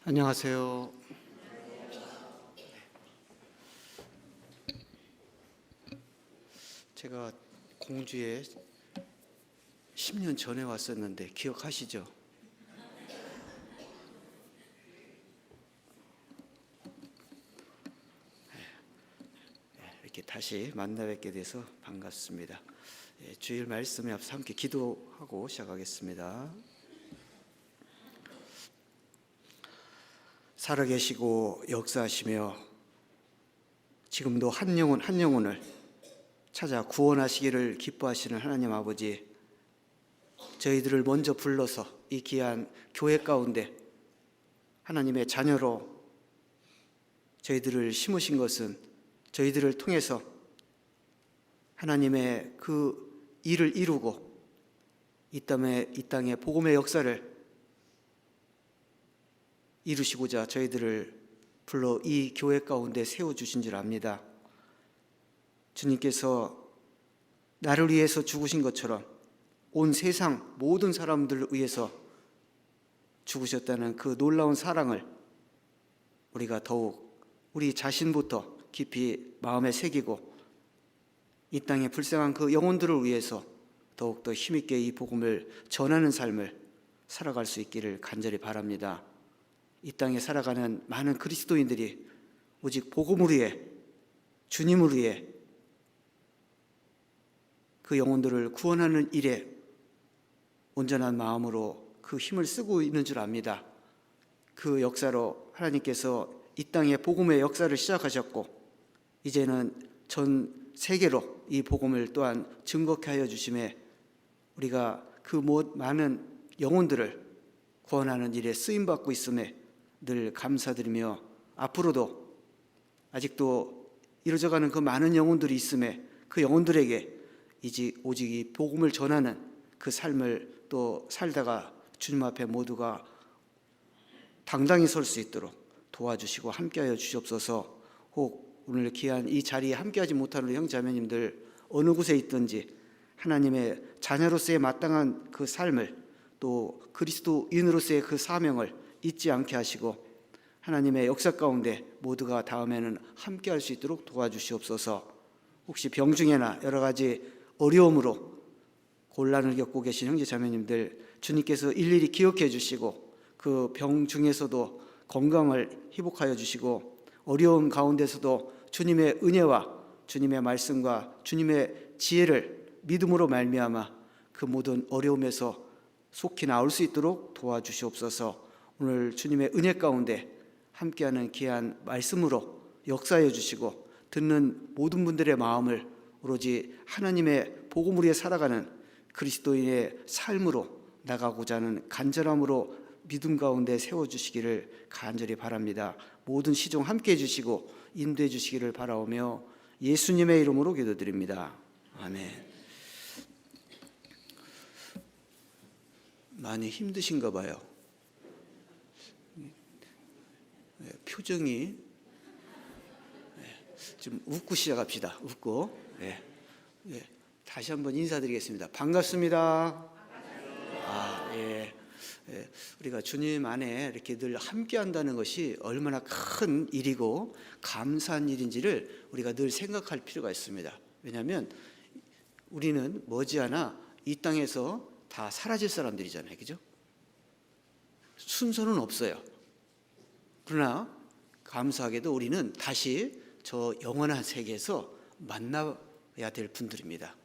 안녕하세요. 제가 공주에 10년 전에 왔었는데 기억하시죠? 이렇게 다시 만나 뵙게 돼서 반갑습니다. 주일 말씀에 앞서 함께 기도하고 시작하겠습니다. 살아계시고 역사하시며 지금도 한 영혼 한 영혼을 찾아 구원하시기를 기뻐하시는 하나님 아버지, 저희들을 먼저 불러서 이 귀한 교회 가운데 하나님의 자녀로 저희들을 심으신 것은 저희들을 통해서 하나님의 그 일을 이루고 이 땅에 복음의 역사를 이루시고자 저희들을 불러 이 교회 가운데 세워주신 줄 압니다. 주님께서 나를 위해서 죽으신 것처럼 온 세상 모든 사람들을 위해서 죽으셨다는 그 놀라운 사랑을 우리가 더욱 우리 자신부터 깊이 마음에 새기고 이 땅에 불쌍한 그 영혼들을 위해서 더욱더 힘있게 이 복음을 전하는 삶을 살아갈 수 있기를 간절히 바랍니다. 이 땅에 살아가는 많은 그리스도인들이 오직 복음을 위해, 주님을 위해 그 영혼들을 구원하는 일에 온전한 마음으로 그 힘을 쓰고 있는 줄 압니다. 그 역사로 하나님께서 이 땅에 복음의 역사를 시작하셨고 이제는 전 세계로 이 복음을 또한 증거케 하여 주심에 우리가 그 많은 영혼들을 구원하는 일에 쓰임받고 있음에 늘 감사드리며 앞으로도 아직도 이루어져가는 그 많은 영혼들이 있음에 그 영혼들에게 오직 이 복음을 전하는 그 삶을 또 살다가 주님 앞에 모두가 당당히 설 수 있도록 도와주시고 함께하여 주시옵소서. 혹 오늘 귀한 이 자리에 함께하지 못하는 우리 형제자매님들 어느 곳에 있든지 하나님의 자녀로서의 마땅한 그 삶을 또 그리스도인으로서의 그 사명을 잊지 않게 하시고 하나님의 역사 가운데 모두가 다음에는 함께할 수 있도록 도와주시옵소서. 혹시 병중에나 여러 가지 어려움으로 곤란을 겪고 계신 형제자매님들 주님께서 일일이 기억해 주시고 그 병 중에서도 건강을 회복하여 주시고 어려움 가운데서도 주님의 은혜와 주님의 말씀과 주님의 지혜를 믿음으로 말미암아 그 모든 어려움에서 속히 나올 수 있도록 도와주시옵소서. 오늘 주님의 은혜 가운데 함께하는 귀한 말씀으로 역사해 주시고 듣는 모든 분들의 마음을 오로지 하나님의 복음을 위해 살아가는 그리스도인의 삶으로 나가고자 하는 간절함으로 믿음 가운데 세워주시기를 간절히 바랍니다. 모든 시종 함께해 주시고 인도해 주시기를 바라오며 예수님의 이름으로 기도드립니다. 아멘. 많이 힘드신가 봐요. 표정이 좀 웃고 시작합시다. 웃고. 다시 한번 인사드리겠습니다. 반갑습니다. 우리가 주님 안에 이렇게 늘 함께한다는 것이 얼마나 큰 일이고 감사한 일인지를 우리가 늘 생각할 필요가 있습니다. 왜냐하면 우리는 머지않아 이 땅에서 다 사라질 사람들이잖아요, 그죠? 순서는 없어요. 그러나 감사하게도 우리는 다시 저 영원한 세계에서 만나야 될 분들입니다.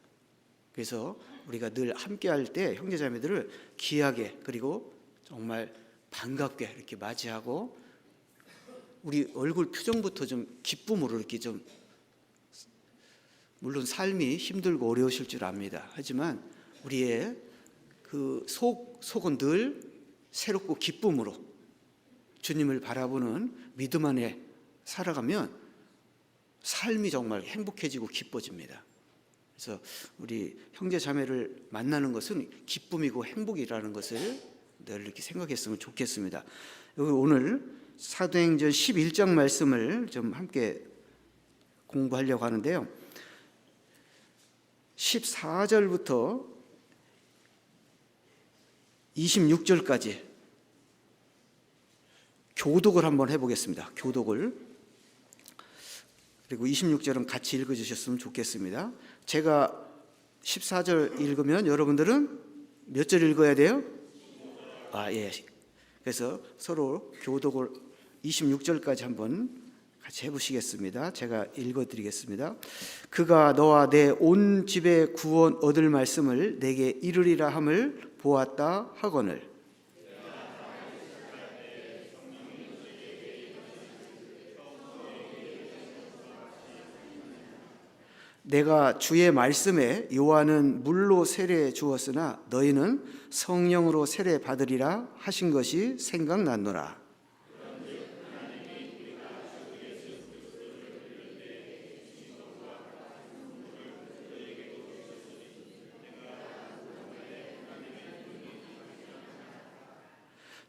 그래서 우리가 늘 함께할 때 형제자매들을 귀하게 그리고 정말 반갑게 이렇게 맞이하고 우리 얼굴 표정부터 좀 기쁨으로 이렇게 좀, 물론 삶이 힘들고 어려우실 줄 압니다. 하지만 우리의 그 속은 늘 새롭고 기쁨으로 주님을 바라보는 믿음 안에 살아가면 삶이 정말 행복해지고 기뻐집니다. 그래서 우리 형제 자매를 만나는 것은 기쁨이고 행복이라는 것을 늘 이렇게 생각했으면 좋겠습니다. 여기 오늘 사도행전 11장 말씀을 좀 함께 공부하려고 하는데요. 14절부터 26절까지 교독을 한번 해보겠습니다. 교독을. 그리고 26절은 같이 읽어주셨으면 좋겠습니다. 제가 14절 읽으면 여러분들은 몇 절 읽어야 돼요? 예. 그래서 서로 교독을 26절까지 한번 같이 해보시겠습니다. 제가 읽어드리겠습니다. 그가 너와 내 온 집에 구원 얻을 말씀을 내게 이르리라 함을 보았다 하거늘. 내가 주의 말씀에 요한은 물로 세례 주었으나 너희는 성령으로 세례 받으리라 하신 것이 생각났노라.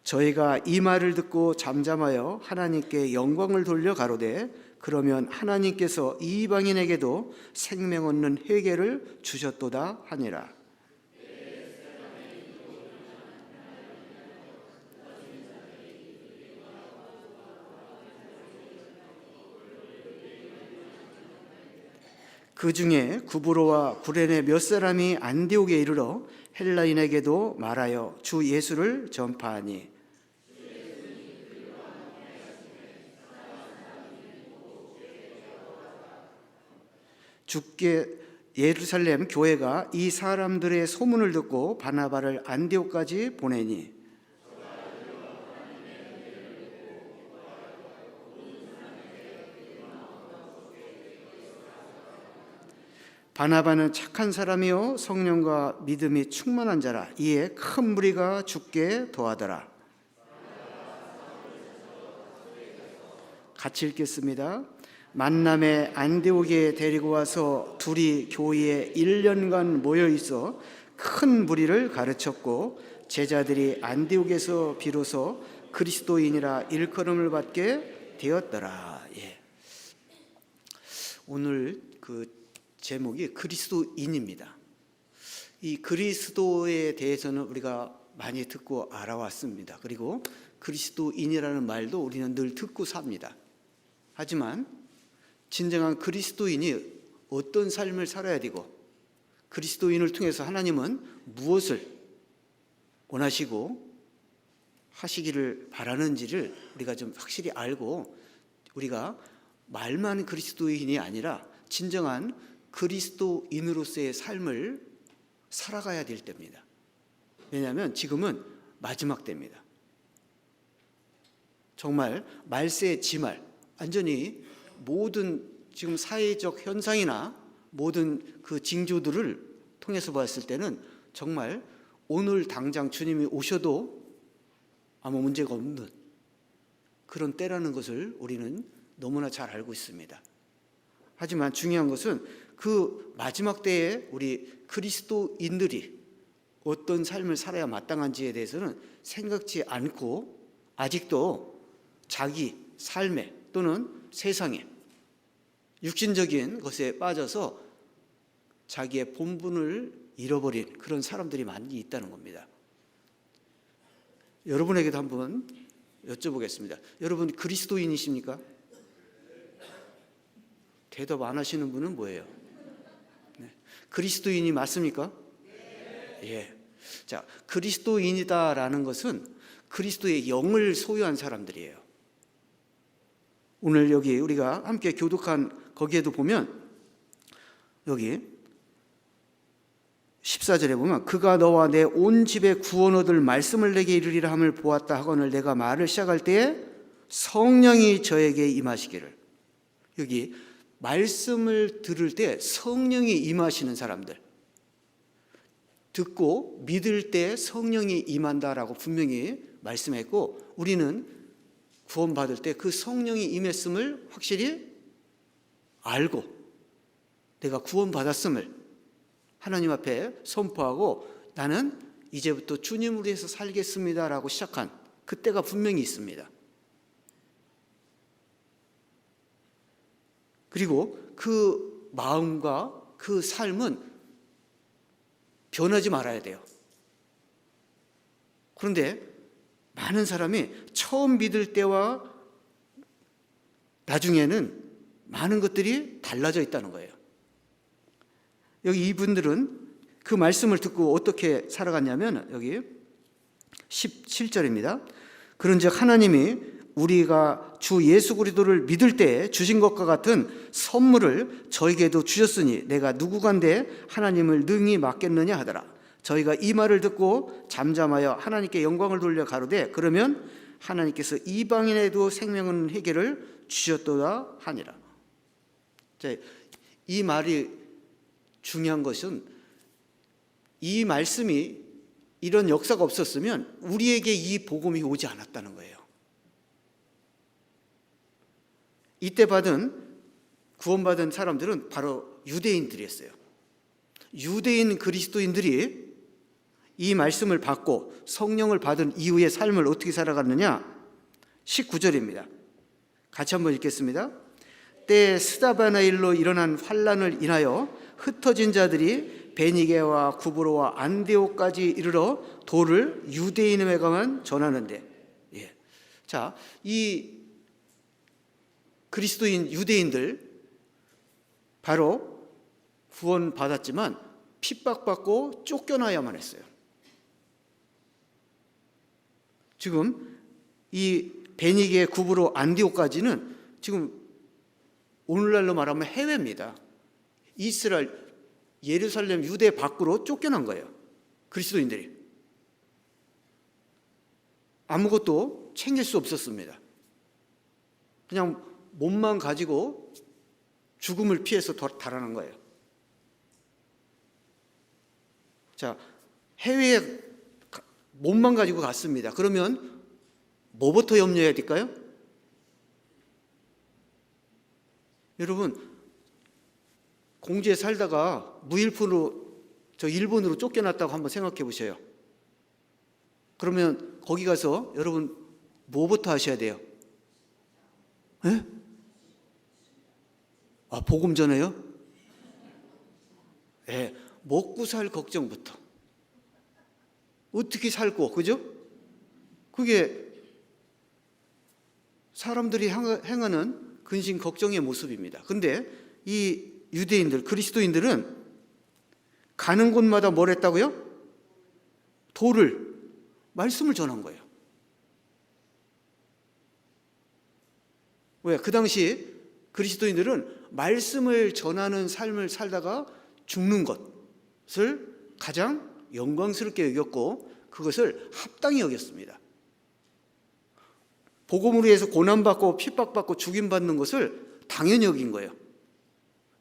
저희가 이 말을 듣고 잠잠하여 하나님께 영광을 돌려 가로되 그러면 하나님께서 이방인에게도 생명 얻는 회개를 주셨도다 하니라. 그 중에 구브로와 구레네 몇 사람이 안디옥에 이르러 헬라인에게도 말하여 주 예수를 전파하니 주께 예루살렘 교회가 이 사람들의 소문을 듣고 바나바를 안디옥까지 보내니 바나바는 착한 사람이요 성령과 믿음이 충만한 자라. 이에 큰 무리가 죽게 더하더라. 같이 읽겠습니다. 만남에 안디옥에 데리고 와서 둘이 교회에 1년간 모여 있어 큰 무리를 가르쳤고 제자들이 안디옥에서 비로소 그리스도인이라 일컬음을 받게 되었더라. 오늘 그 제목이 그리스도인입니다. 이 그리스도에 대해서는 우리가 많이 듣고 알아왔습니다. 그리고 그리스도인이라는 말도 우리는 늘 듣고 삽니다. 하지만 진정한 그리스도인이 어떤 삶을 살아야 되고 그리스도인을 통해서 하나님은 무엇을 원하시고 하시기를 바라는지를 우리가 좀 확실히 알고 우리가 말만 그리스도인이 아니라 진정한 그리스도인으로서의 삶을 살아가야 될 때입니다. 왜냐하면 지금은 마지막 때입니다. 정말 말세 지말, 완전히 모든 지금 사회적 현상이나 모든 그 징조들을 통해서 봤을 때는 정말 오늘 당장 주님이 오셔도 아무 문제가 없는 그런 때라는 것을 우리는 너무나 잘 알고 있습니다. 하지만 중요한 것은 그 마지막 때에 우리 그리스도인들이 어떤 삶을 살아야 마땅한지에 대해서는 생각지 않고 아직도 자기 삶에 또는 세상에 육신적인 것에 빠져서 자기의 본분을 잃어버린 그런 사람들이 많이 있다는 겁니다. 여러분에게도 한번 여쭤보겠습니다. 여러분 그리스도인이십니까? 대답 안 하시는 분은 뭐예요? 네. 그리스도인이 맞습니까? 예. 자, 그리스도인이다라는 것은 그리스도의 영을 소유한 사람들이에요. 오늘 여기 우리가 함께 교독한 거기에도 보면 여기 14절에 보면 그가 너와 내 온 집에 구원 얻을 말씀을 내게 이르리라 함을 보았다 하거늘 내가 말을 시작할 때에 성령이 저에게 임하시기를. 여기 말씀을 들을 때 성령이 임하시는 사람들, 듣고 믿을 때 성령이 임한다라고 분명히 말씀했고 우리는 구원받을 때 그 성령이 임했음을 확실히 알고 내가 구원받았음을 하나님 앞에 선포하고 나는 이제부터 주님을 위해서 살겠습니다라고 시작한 그때가 분명히 있습니다. 그리고 그 마음과 그 삶은 변하지 말아야 돼요. 그런데 많은 사람이 처음 믿을 때와 나중에는 많은 것들이 달라져 있다는 거예요. 여기 이분들은 그 말씀을 듣고 어떻게 살아갔냐면 여기 17절입니다. 그런즉 하나님이 우리가 주 예수 그리스도를 믿을 때에 주신 것과 같은 선물을 저에게도 주셨으니 내가 누구간데 하나님을 능히 맡겠느냐 하더라. 저희가 이 말을 듣고 잠잠하여 하나님께 영광을 돌려 가로되 그러면 하나님께서 이방인에도 생명은 회개를 주셨도다 하니라. 이 말이 중요한 것은 이 말씀이 이런 역사가 없었으면 우리에게 이 복음이 오지 않았다는 거예요. 이때 구원받은 사람들은 바로 유대인들이었어요. 유대인 그리스도인들이 이 말씀을 받고 성령을 받은 이후의 삶을 어떻게 살아갔느냐? 19절입니다. 같이 한번 읽겠습니다. 때에 스다바나 일로 일어난 환란을 인하여 흩어진 자들이 베니게와 구브로와 안디옥까지 이르러 도를 유대인에게만 전하는데, 자, 이 그리스도인 유대인들 바로 구원받았지만 핍박받고 쫓겨나야만 했어요. 지금 이 베니게, 구브로, 안디옥까지는 지금 오늘날로 말하면 해외입니다. 이스라엘, 예루살렘, 유대 밖으로 쫓겨난 거예요. 그리스도인들이. 아무것도 챙길 수 없었습니다. 그냥 몸만 가지고 죽음을 피해서 달아난 거예요. 자, 해외에 몸만 가지고 갔습니다. 그러면 뭐부터 염려해야 될까요? 여러분, 공주에 살다가 무일푼으로 일본으로 쫓겨났다고 한번 생각해 보세요. 그러면 거기 가서 여러분 뭐부터 하셔야 돼요? 예? 복음 전해요? 예, 먹고 살 걱정부터. 어떻게 살고, 그죠? 그게 사람들이 행하는 근심 걱정의 모습입니다. 그런데 이 유대인들, 그리스도인들은 가는 곳마다 뭘 했다고요? 말씀을 전한 거예요. 왜? 그 당시 그리스도인들은 말씀을 전하는 삶을 살다가 죽는 것을 가장 영광스럽게 여겼고 그것을 합당히 여겼습니다. 복음으로 해서 고난받고 핍박받고 죽임받는 것을 당연히 여긴 거예요.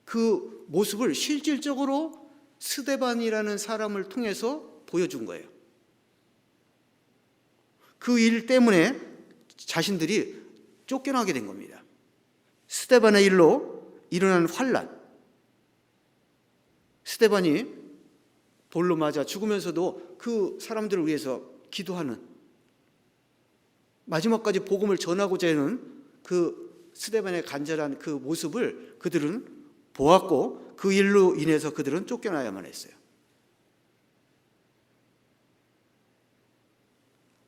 그 모습을 실질적으로 스데반이라는 사람을 통해서 보여준 거예요. 그 일 때문에 자신들이 쫓겨나게 된 겁니다. 스데반의 일로 일어난 환란. 스데반이 돌로 맞아 죽으면서도 그 사람들을 위해서 기도하는, 마지막까지 복음을 전하고자 하는 그 스데반의 간절한 그 모습을 그들은 보았고 그 일로 인해서 그들은 쫓겨나야만 했어요.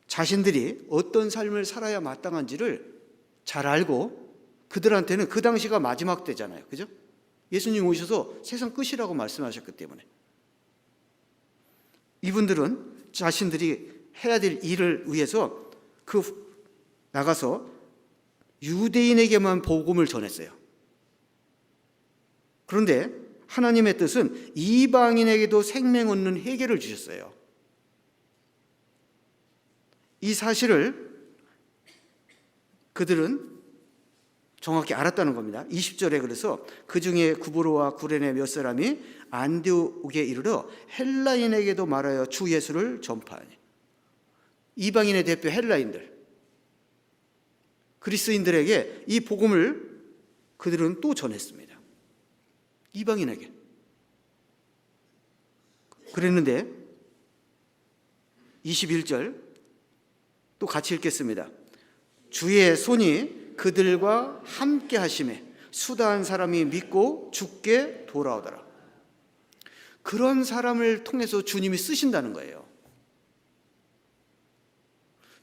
자신들이 어떤 삶을 살아야 마땅한지를 잘 알고, 그들한테는 그 당시가 마지막 때잖아요. 그죠? 예수님 오셔서 세상 끝이라고 말씀하셨기 때문에 이분들은 자신들이 해야 될 일을 위해서 나가서 유대인에게만 복음을 전했어요. 그런데 하나님의 뜻은 이방인에게도 생명 얻는 회개를 주셨어요. 이 사실을 그들은 정확히 알았다는 겁니다. 20절에 그래서 그 중에 구브로와 구레네 몇 사람이 안디옥에 이르러 헬라인에게도 말하여 주 예수를 전파하니. 이방인의 대표 헬라인들, 그리스인들에게 이 복음을 그들은 또 전했습니다. 이방인에게. 그랬는데 21절 또 같이 읽겠습니다. 주의 손이 그들과 함께 하심에 수다한 사람이 믿고 죽게 돌아오더라. 그런 사람을 통해서 주님이 쓰신다는 거예요.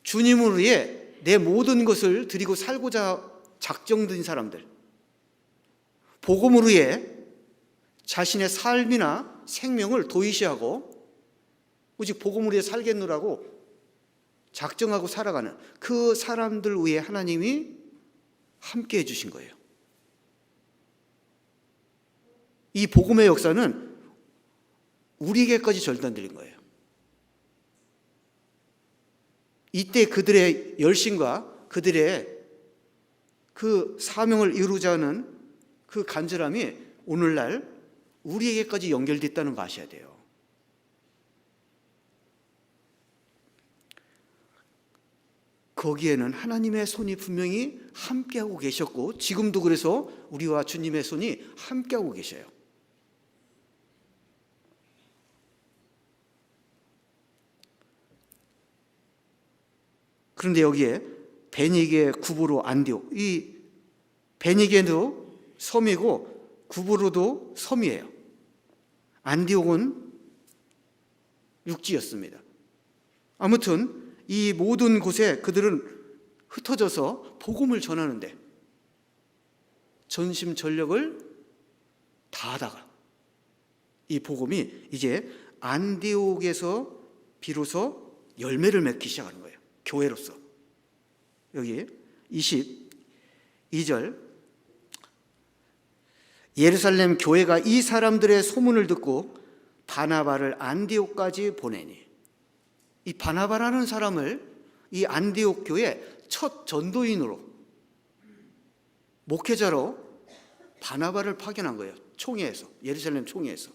주님을 위해 내 모든 것을 드리고 살고자 작정된 사람들, 복음을 위해 자신의 삶이나 생명을 도외시하고 오직 복음을 위해 살겠노라고 작정하고 살아가는 그 사람들 위해 하나님이 함께 해주신 거예요. 이 복음의 역사는 우리에게까지 전달된 거예요. 이때 그들의 열심과 그들의 그 사명을 이루자는 그 간절함이 오늘날 우리에게까지 연결됐다는 거 아셔야 돼요. 거기에는 하나님의 손이 분명히 함께하고 계셨고 지금도 그래서 우리와 주님의 손이 함께하고 계셔요. 그런데 여기에 베니게, 구브로, 안디옥, 이 베니게도 섬이고 구브로도 섬이에요. 안디옥은 육지였습니다. 아무튼 이 모든 곳에 그들은 흩어져서 복음을 전하는데 전심전력을 다하다가 이 복음이 이제 안디옥에서 비로소 열매를 맺기 시작하는 거예요. 교회로서. 여기 22절, 예루살렘 교회가 이 사람들의 소문을 듣고 바나바를 안디옥까지 보내니, 이 바나바라는 사람을 이 안디옥 교회 첫 전도인으로, 목회자로 바나바를 파견한 거예요. 총회에서, 예루살렘 총회에서.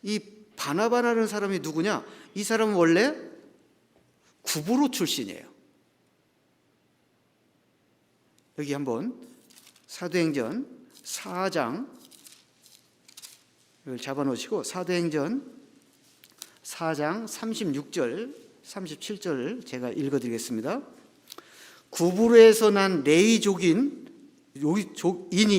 이 바나바라는 사람이 누구냐? 이 사람은 원래 구브로 출신이에요. 여기 한번 사도행전 4장 을 잡아놓으시고 사도행전 4장 36절 37절을 제가 읽어드리겠습니다. 구브로에서 난 레위족인이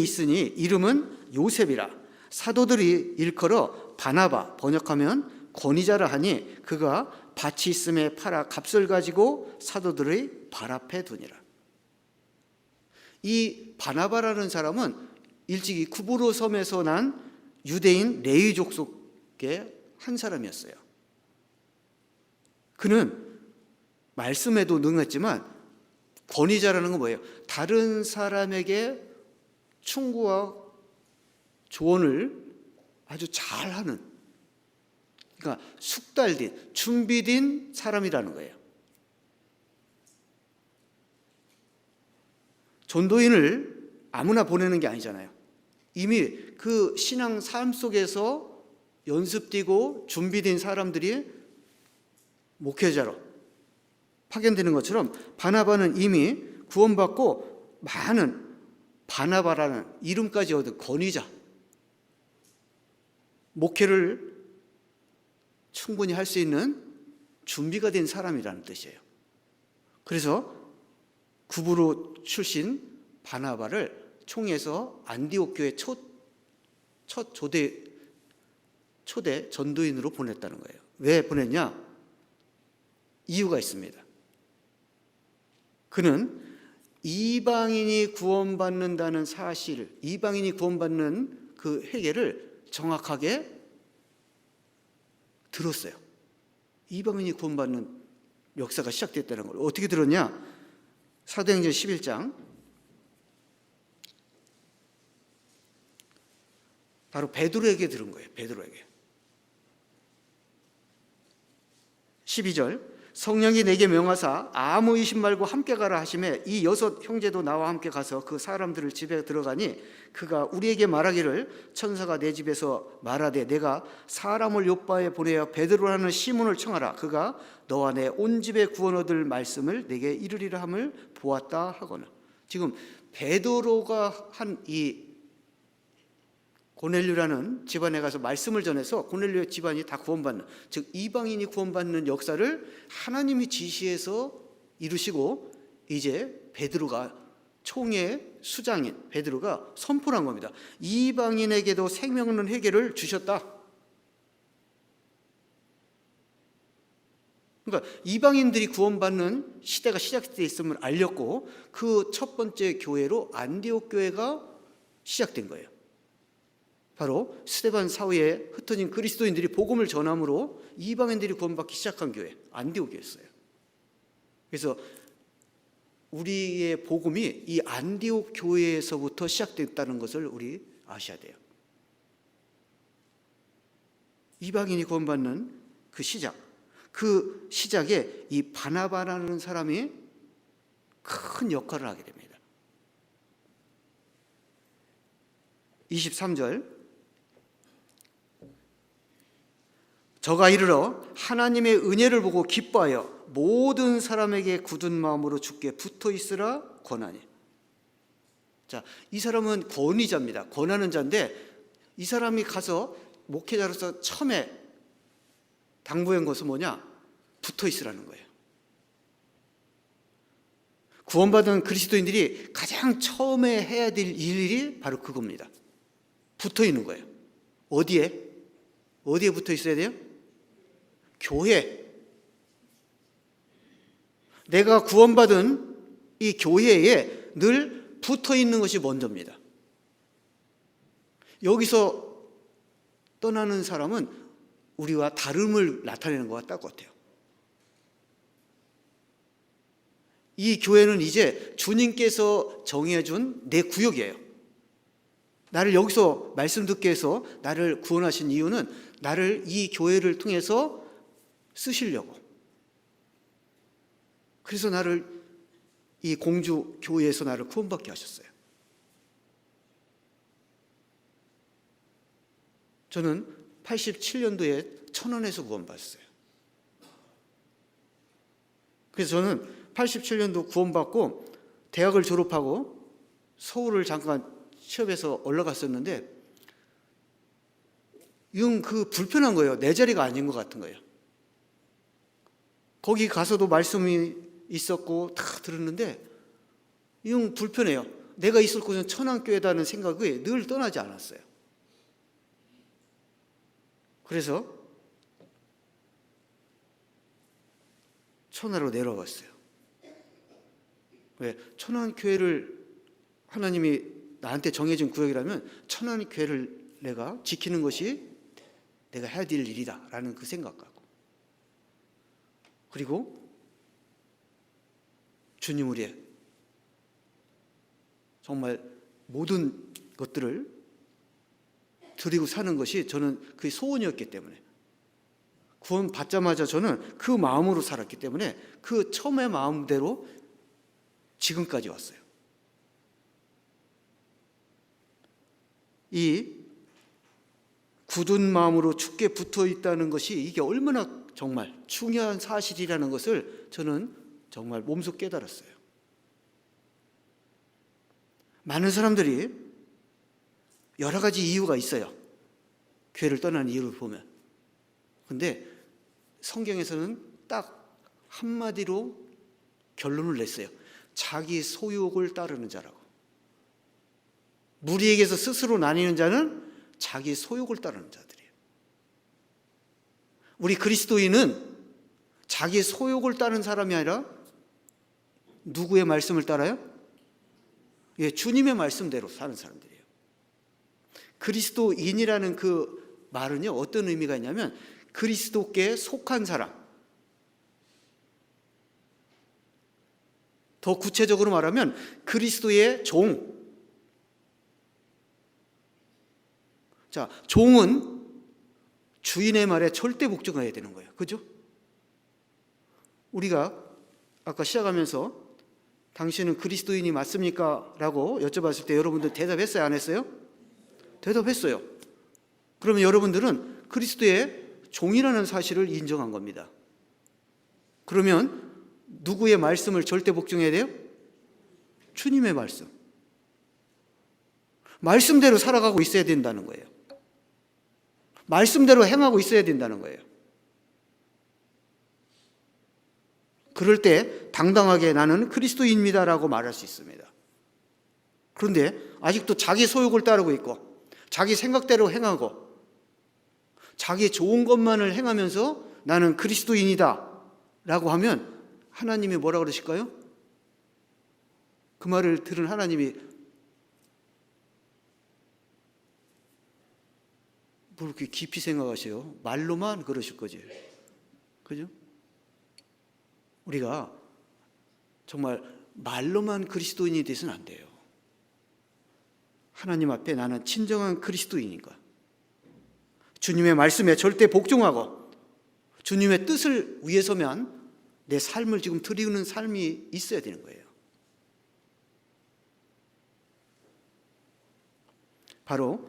있으니 이름은 요셉이라. 사도들이 일컬어 바나바, 번역하면 권위자라 하니 그가 밭이 있음에 팔아 값을 가지고 사도들의 발 앞에 두니라. 이 바나바라는 사람은 일찍이 구브로 섬에서 난 유대인 레위족 속의 한 사람이었어요. 그는 말씀에도 능했지만 권위자라는 건 뭐예요? 다른 사람에게 충고와 조언을 아주 잘하는, 그러니까 숙달된, 준비된 사람이라는 거예요. 전도인을 아무나 보내는 게 아니잖아요. 이미 그 신앙 삶 속에서 연습되고 준비된 사람들이 목회자로 파견되는 것처럼 바나바는 이미 구원받고 많은 바나바라는 이름까지 얻은 권위자, 목회를 충분히 할 수 있는 준비가 된 사람이라는 뜻이에요. 그래서 구브로 출신 바나바를 총회에서 안디옥 교회 첫 초대 전도인으로 보냈다는 거예요. 왜 보냈냐? 이유가 있습니다. 그는 이방인이 구원받는다는 사실, 이방인이 구원받는 그 회개를 정확하게 들었어요. 이방인이 구원받는 역사가 시작됐다는 걸 어떻게 들었냐? 사도행전 11장, 바로 베드로에게 들은 거예요. 베드로에게. 12절, 성령이 내게 명하사 아무 의심 말고 함께 가라 하시매 이 6 형제도 나와 함께 가서 그 사람들을 집에 들어가니 그가 우리에게 말하기를 천사가 내 집에서 말하되 내가 사람을 요바에 보내어 베드로라는 시몬을 청하라. 그가 너와 내 온 집에 구원 얻을 말씀을 내게 이르리라 함을 보았다 하거나. 지금 베드로가 한 이 고넬료라는 집안에 가서 말씀을 전해서 고넬료의 집안이 다 구원받는, 즉 이방인이 구원받는 역사를 하나님이 지시해서 이루시고 이제 베드로가 총회 수장인 베드로가 선포한 겁니다. 이방인에게도 생명 없는 회개를 주셨다. 그러니까 이방인들이 구원받는 시대가 시작되어 있음을 알렸고 그 첫 번째 교회로 안디옥 교회가 시작된 거예요. 바로 스데반 사후에 흩어진 그리스도인들이 복음을 전함으로 이방인들이 구원받기 시작한 교회, 안디옥이었어요. 그래서 우리의 복음이 이 안디옥 교회에서부터 시작됐다는 것을 우리 아셔야 돼요. 이방인이 구원받는 그 시작에 이 바나바라는 사람이 큰 역할을 하게 됩니다. 23절, 저가 이르러 하나님의 은혜를 보고 기뻐하여 모든 사람에게 굳은 마음으로 주께 붙어 있으라 권하니. 자, 이 사람은 권위자입니다. 권하는 자인데 이 사람이 가서 목회자로서 처음에 당부한 것은 뭐냐? 붙어 있으라는 거예요. 구원받은 그리스도인들이 가장 처음에 해야 될 일이 바로 그겁니다. 붙어 있는 거예요. 어디에 붙어 있어야 돼요? 교회. 내가 구원받은 이 교회에 늘 붙어 있는 것이 먼저입니다. 여기서 떠나는 사람은 우리와 다름을 나타내는 것과 똑같아요. 이 교회는 이제 주님께서 정해준 내 구역이에요. 나를 여기서 말씀 듣게 해서 나를 구원하신 이유는 나를 이 교회를 통해서 쓰시려고. 그래서 나를 이 공주 교회에서 나를 구원받게 하셨어요. 저는 87년도에 천안에서 구원받았어요. 그래서 저는 87년도 구원받고 대학을 졸업하고 서울을 잠깐 취업해서 올라갔었는데 그 불편한 거예요. 내 자리가 아닌 것 같은 거예요. 거기 가서도 말씀이 있었고 다 들었는데 불편해요. 내가 있을 곳은 천안교회다는 생각이 늘 떠나지 않았어요. 그래서 천안으로 내려왔어요. 왜? 천안교회를 하나님이 나한테 정해진 구역이라면 천안교회를 내가 지키는 것이 내가 해야 될 일이다 라는 그 생각 갖고, 그리고 주님 우리의 정말 모든 것들을 드리고 사는 것이 저는 그 소원이었기 때문에, 구원 받자마자 저는 그 마음으로 살았기 때문에 그 처음의 마음대로 지금까지 왔어요. 이 굳은 마음으로 주께 붙어 있다는 것이 이게 얼마나 정말 중요한 사실이라는 것을 저는 정말 몸소 깨달았어요. 많은 사람들이 여러 가지 이유가 있어요. 교회를 떠나는 이유를 보면. 근데 성경에서는 딱 한마디로 결론을 냈어요. 자기 소욕을 따르는 자라고. 무리에게서 스스로 나뉘는 자는 자기 소욕을 따르는 자들이에요. 우리 그리스도인은 자기 소욕을 따르는 사람이 아니라 누구의 말씀을 따라요? 예, 주님의 말씀대로 사는 사람들이에요. 그리스도인이라는 그 말은요, 어떤 의미가 있냐면 그리스도께 속한 사람. 더 구체적으로 말하면 그리스도의 종. 자, 종은 주인의 말에 절대 복종해야 되는 거예요. 그죠? 우리가 아까 시작하면서 당신은 그리스도인이 맞습니까? 라고 여쭤봤을 때 여러분들 대답했어요? 안 했어요? 대답했어요. 그러면 여러분들은 그리스도의 종이라는 사실을 인정한 겁니다. 그러면 누구의 말씀을 절대 복종해야 돼요? 주님의 말씀. 말씀대로 살아가고 있어야 된다는 거예요. 말씀대로 행하고 있어야 된다는 거예요. 그럴 때 당당하게 나는 그리스도인입니다라고 말할 수 있습니다. 그런데 아직도 자기 소욕을 따르고 있고 자기 생각대로 행하고 자기 좋은 것만을 행하면서 나는 그리스도인이다 라고 하면 하나님이 뭐라 그러실까요? 그 말을 들은 하나님이 뭘 그렇게 깊이 생각하세요? 말로만 그러실 거지. 그죠? 우리가 정말 말로만 그리스도인이 돼서는 안 돼요. 하나님 앞에 나는 진정한 그리스도인인가? 주님의 말씀에 절대 복종하고 주님의 뜻을 위해서만 내 삶을 지금 드리는 삶이 있어야 되는 거예요. 바로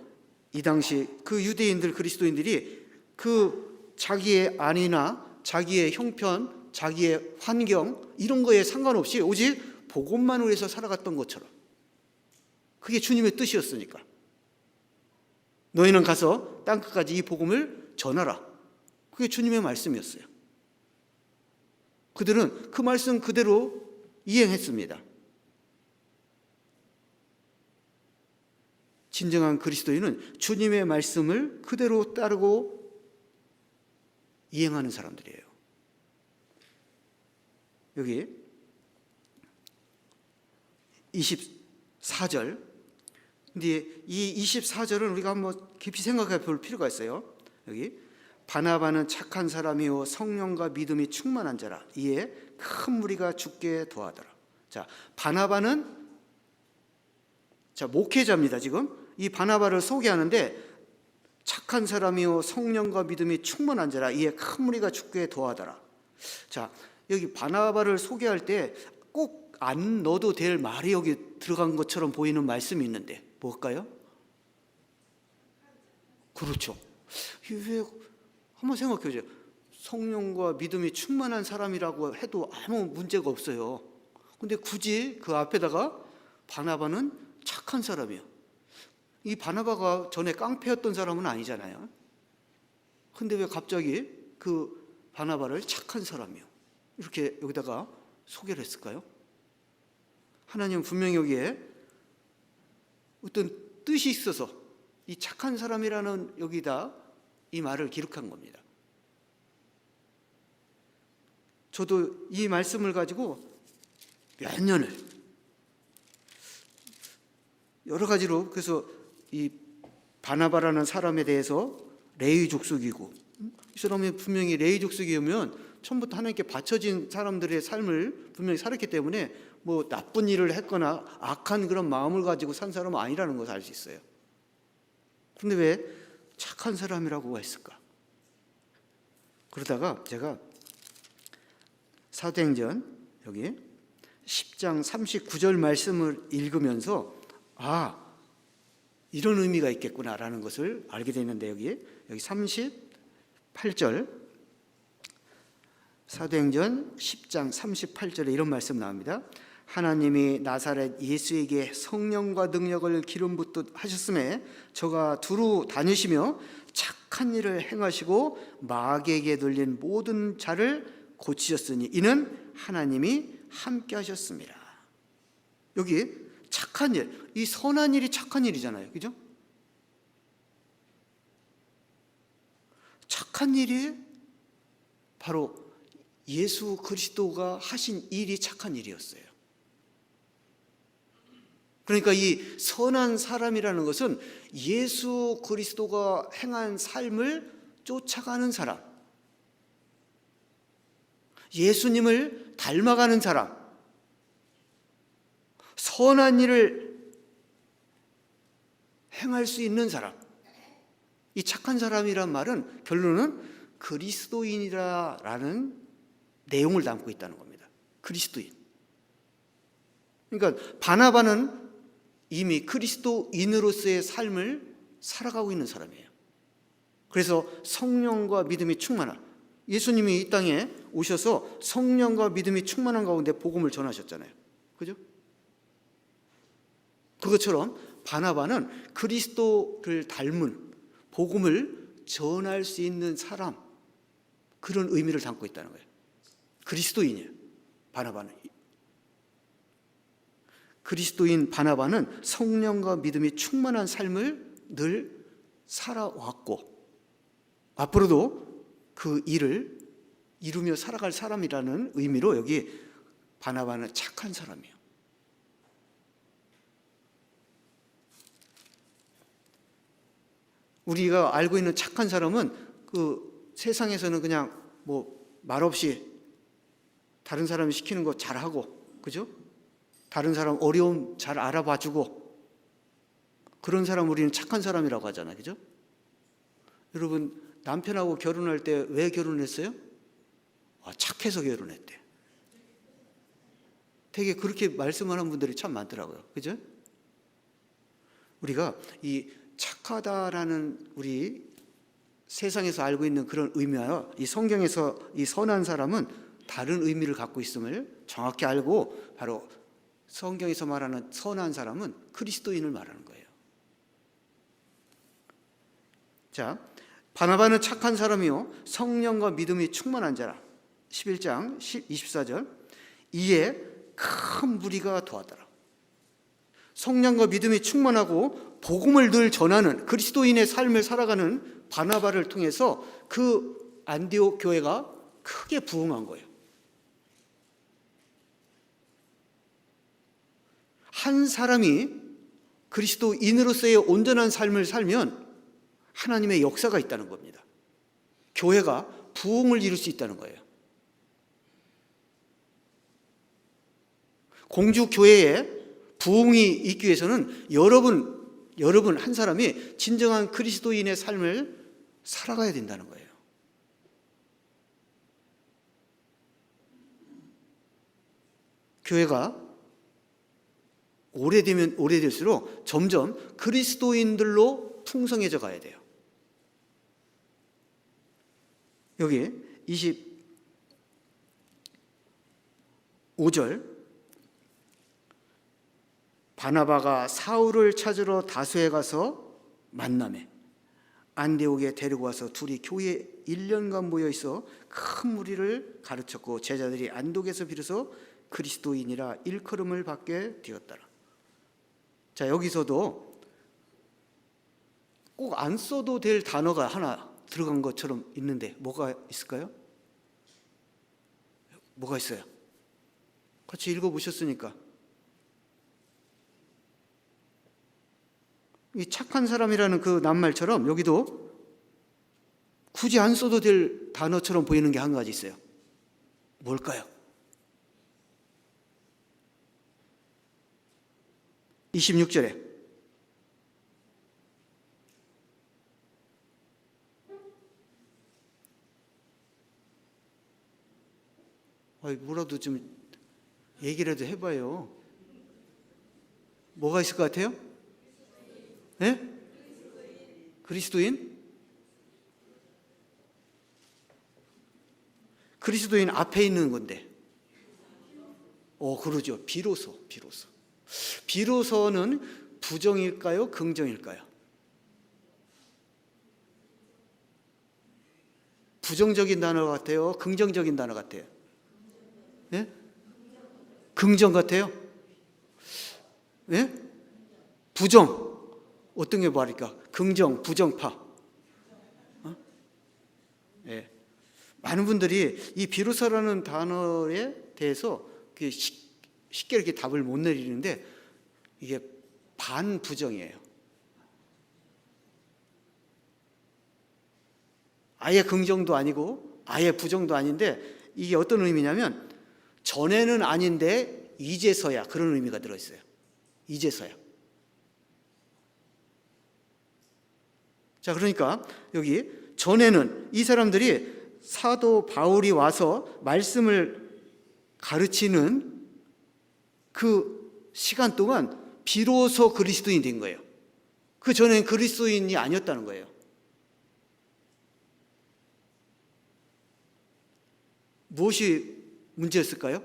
이 당시 그 유대인들, 그리스도인들이 그 자기의 안위나 자기의 형편, 자기의 환경 이런 거에 상관없이 오직 복음만 위해서 살아갔던 것처럼, 그게 주님의 뜻이었으니까 너희는 가서 땅끝까지 이 복음을 전하라. 그게 주님의 말씀이었어요. 그들은 그 말씀 그대로 이행했습니다. 진정한 그리스도인은 주님의 말씀을 그대로 따르고 이행하는 사람들이에요. 여기 24절. 근데 이 24절은 우리가 한번 깊이 생각해 볼 필요가 있어요. 여기 바나바는 착한 사람이요 성령과 믿음이 충만한 자라. 이에 큰 무리가 죽게 도하더라. 자, 바나바는 목회자입니다. 지금 이 바나바를 소개하는데 착한 사람이요 성령과 믿음이 충만한 자라. 이에 큰 무리가 죽게 도하더라. 자, 여기 바나바를 소개할 때 꼭 안 넣어도 될 말이 여기 들어간 것처럼 보이는 말씀이 있는데 뭘까요? 그렇죠. 왜 한번 생각해 보세요. 성령과 믿음이 충만한 사람이라고 해도 아무 문제가 없어요. 근데 굳이 그 앞에다가 바나바는 착한 사람이에요. 이 바나바가 전에 깡패였던 사람은 아니잖아요. 근데 왜 갑자기 그 바나바를 착한 사람이요 이렇게 여기다가 소개를 했을까요? 하나님은 분명히 여기에 어떤 뜻이 있어서 이 착한 사람이라는 여기다 이 말을 기록한 겁니다. 저도 이 말씀을 가지고 몇 년을 여러 가지로, 그래서 이 바나바라는 사람에 대해서 레위 족속이고, 이 사람이 분명히 레위 족속이면 처음부터 하나님께 바쳐진 사람들의 삶을 분명히 살았기 때문에 뭐 나쁜 일을 했거나 악한 그런 마음을 가지고 산 사람은 아니라는 것을 알 수 있어요. 그런데 왜 착한 사람이라고 했을까? 그러다가 제가 사도행전 여기 10장 39절 말씀을 읽으면서 이런 의미가 있겠구나라는 것을 알게 됐는데 여기 38절 사도행전 10장 38절에 이런 말씀 나옵니다. 하나님이 나사렛 예수에게 성령과 능력을 기름 붓듯 하셨음에 저가 두루 다니시며 착한 일을 행하시고 마귀에게 들린 모든 자를 고치셨으니 이는 하나님이 함께 하셨습니다. 여기 착한 일, 이 선한 일이 착한 일이잖아요. 그죠? 착한 일이 바로 예수 그리스도가 하신 일이 착한 일이었어요. 그러니까 이 선한 사람이라는 것은 예수 그리스도가 행한 삶을 쫓아가는 사람, 예수님을 닮아가는 사람, 선한 일을 행할 수 있는 사람. 이 착한 사람이란 말은 결론은 그리스도인이라는 내용을 담고 있다는 겁니다. 그리스도인. 그러니까 바나바는 이미 그리스도인으로서의 삶을 살아가고 있는 사람이에요. 그래서 성령과 믿음이 충만한, 예수님이 이 땅에 오셔서 성령과 믿음이 충만한 가운데 복음을 전하셨잖아요. 그죠? 그것처럼 바나바는 그리스도를 닮은 복음을 전할 수 있는 사람, 그런 의미를 담고 있다는 거예요. 그리스도인이에요. 바나바는. 그리스도인 바나바는 성령과 믿음이 충만한 삶을 늘 살아왔고 앞으로도 그 일을 이루며 살아갈 사람이라는 의미로 여기 바나바는 착한 사람이에요. 우리가 알고 있는 착한 사람은 그 세상에서는 그냥 뭐 말없이 다른 사람이 시키는 거 잘하고, 그죠? 다른 사람 어려움 잘 알아봐주고, 그런 사람 우리는 착한 사람이라고 하잖아요, 그죠? 여러분, 남편하고 결혼할 때 왜 결혼했어요? 착해서 결혼했대. 되게 그렇게 말씀하는 분들이 참 많더라고요, 그죠? 우리가 이 착하다라는 우리 세상에서 알고 있는 그런 의미와 이 성경에서 이 선한 사람은 다른 의미를 갖고 있음을 정확히 알고, 바로 성경에서 말하는 선한 사람은 그리스도인을 말하는 거예요. 자, 바나바는 착한 사람이요 성령과 믿음이 충만한 자라. 11장 24절. 이에 큰 무리가 도하더라. 성령과 믿음이 충만하고 복음을 늘 전하는 그리스도인의 삶을 살아가는 바나바를 통해서 그 안디옥 교회가 크게 부흥한 거예요. 한 사람이 그리스도인으로서의 온전한 삶을 살면 하나님의 역사가 있다는 겁니다. 교회가 부흥을 이룰 수 있다는 거예요. 공주 교회에 부흥이 있기 위해서는 여러분 한 사람이 진정한 그리스도인의 삶을 살아가야 된다는 거예요. 교회가 오래되면 오래될수록 점점 그리스도인들로 풍성해져 가야 돼요. 여기 25절. 바나바가 사울을 찾으러 다소에 가서 만나매 안디옥에 데리고 와서 둘이 교회에 1년간 모여 있어 큰 무리를 가르쳤고 제자들이 안독에서 비로소 그리스도인이라 일컬음을 받게 되었더라. 자, 여기서도 꼭 안 써도 될 단어가 하나 들어간 것처럼 있는데 뭐가 있을까요? 뭐가 있어요? 같이 읽어보셨으니까. 이 착한 사람이라는 그 낱말처럼 여기도 굳이 안 써도 될 단어처럼 보이는 게 한 가지 있어요. 뭘까요? 26절에 뭐라도 좀 얘기라도 해봐요. 뭐가 있을 것 같아요? 네? 그리스도인? 그리스도인 앞에 있는 건데. 그러죠. 비로소. 비로소는 부정일까요? 긍정일까요? 부정적인 단어 같아요? 긍정적인 단어 같아요? 네? 긍정 같아요? 네? 부정. 어떤 게 말일까? 긍정, 부정파. 네. 많은 분들이 이 비로소라는 단어에 대해서 쉽게 이렇게 답을 못 내리는데 이게 반부정이에요. 아예 긍정도 아니고 아예 부정도 아닌데 이게 어떤 의미냐면 전에는 아닌데 이제서야 그런 의미가 들어있어요. 이제서야. 자, 그러니까 여기 전에는 이 사람들이 사도 바울이 와서 말씀을 가르치는 그 시간 동안 비로소 그리스도인이 된 거예요. 그 전엔 그리스도인이 아니었다는 거예요. 무엇이 문제였을까요?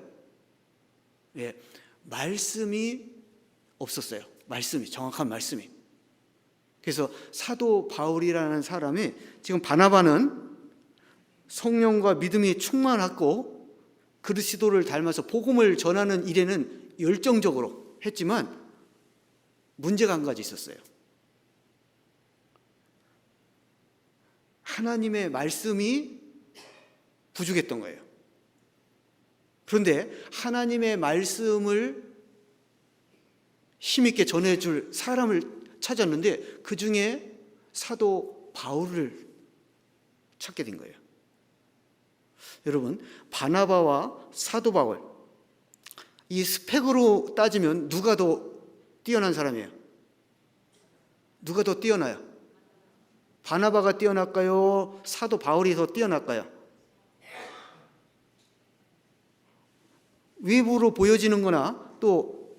예, 말씀이 없었어요. 정확한 말씀이. 그래서 사도 바울이라는 사람이 지금 바나바는 성령과 믿음이 충만하고 그리스도를 닮아서 복음을 전하는 일에는 열정적으로 했지만 문제가 한 가지 있었어요. 하나님의 말씀이 부족했던 거예요. 그런데 하나님의 말씀을 힘있게 전해줄 사람을 찾았는데 그 중에 사도 바울을 찾게 된 거예요. 여러분, 바나바와 사도 바울, 이 스펙으로 따지면 누가 더 뛰어난 사람이에요? 누가 더 뛰어나요? 바나바가 뛰어날까요? 사도 바울이 더 뛰어날까요? 외부로 보여지는 거나 또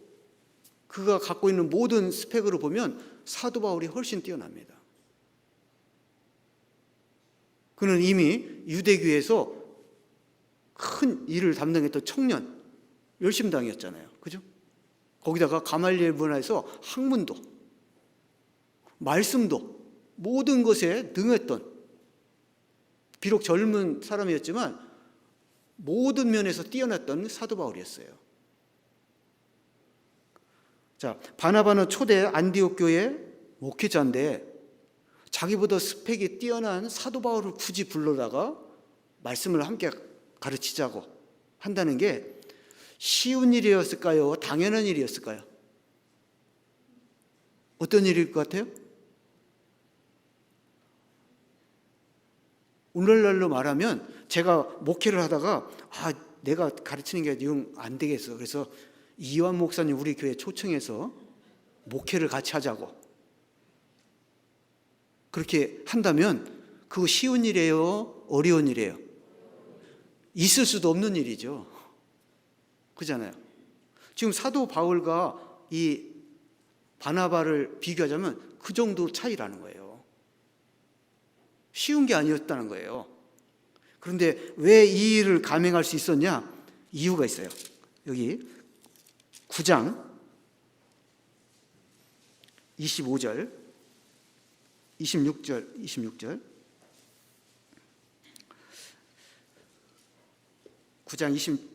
그가 갖고 있는 모든 스펙으로 보면 사도 바울이 훨씬 뛰어납니다. 그는 이미 유대교에서 큰 일을 담당했던 청년, 열심당이었잖아요. 그죠? 거기다가 가말리엘 문화에서 학문도, 말씀도 모든 것에 능했던, 비록 젊은 사람이었지만 모든 면에서 뛰어났던 사도 바울이었어요. 자, 바나바는 초대 안디옥 교회 목회자인데 자기보다 스펙이 뛰어난 사도 바울을 굳이 불러다가 말씀을 함께 가르치자고 한다는 게 쉬운 일이었을까요? 당연한 일이었을까요? 어떤 일일 것 같아요? 오늘날로 말하면 제가 목회를 하다가 내가 가르치는 게 영 안 되겠어. 그래서 이완 목사님 우리 교회 초청해서 목회를 같이 하자고. 그렇게 한다면 그거 쉬운 일이에요? 어려운 일이에요? 있을 수도 없는 일이죠. 그잖아요. 지금 사도 바울과 이 바나바를 비교하자면 그 정도 차이라는 거예요. 쉬운 게 아니었다는 거예요. 그런데 왜 이 일을 감행할 수 있었냐? 이유가 있어요. 여기 9장 25절, 26절 9장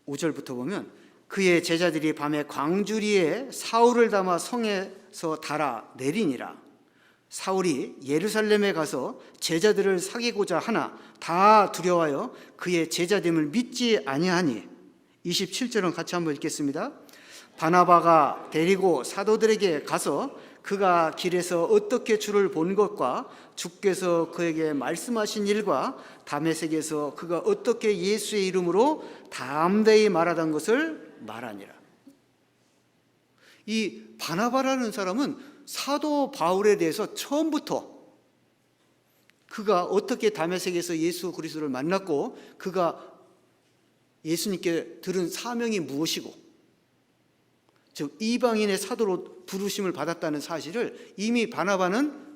25절부터 보면 그의 제자들이 밤에 광주리에 사울을 담아 성에서 달아 내리니라. 사울이 예루살렘에 가서 제자들을 사귀고자 하나 다 두려워하여 그의 제자됨을 믿지 아니하니. 27절은 같이 한번 읽겠습니다. 바나바가 데리고 사도들에게 가서 그가 길에서 어떻게 주를 본 것과 주께서 그에게 말씀하신 일과 다메섹에서 그가 어떻게 예수의 이름으로 담대히 말하던 것을 말하니라. 이 바나바라는 사람은 사도 바울에 대해서 처음부터 그가 어떻게 다메섹에서 예수 그리스도를 만났고 그가 예수님께 들은 사명이 무엇이고 즉 이방인의 사도로 부르심을 받았다는 사실을 이미 바나바는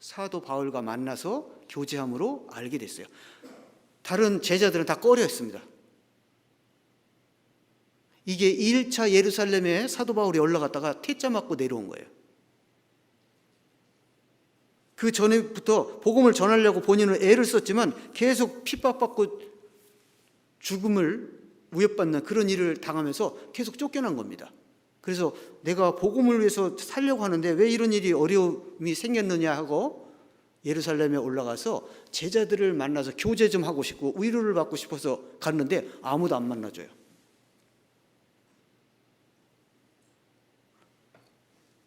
사도 바울과 만나서 교제함으로 알게 됐어요. 다른 제자들은 다 꺼려했습니다. 이게 1차 예루살렘에 사도 바울이 올라갔다가 퇴짜 맞고 내려온 거예요. 그 전에부터 복음을 전하려고 본인은 애를 썼지만 계속 핍박받고 죽음을 위협받는 그런 일을 당하면서 계속 쫓겨난 겁니다. 그래서 내가 복음을 위해서 살려고 하는데 왜 이런 일이 어려움이 생겼느냐 하고 예루살렘에 올라가서 제자들을 만나서 교제 좀 하고 싶고 위로를 받고 싶어서 갔는데 아무도 안 만나줘요.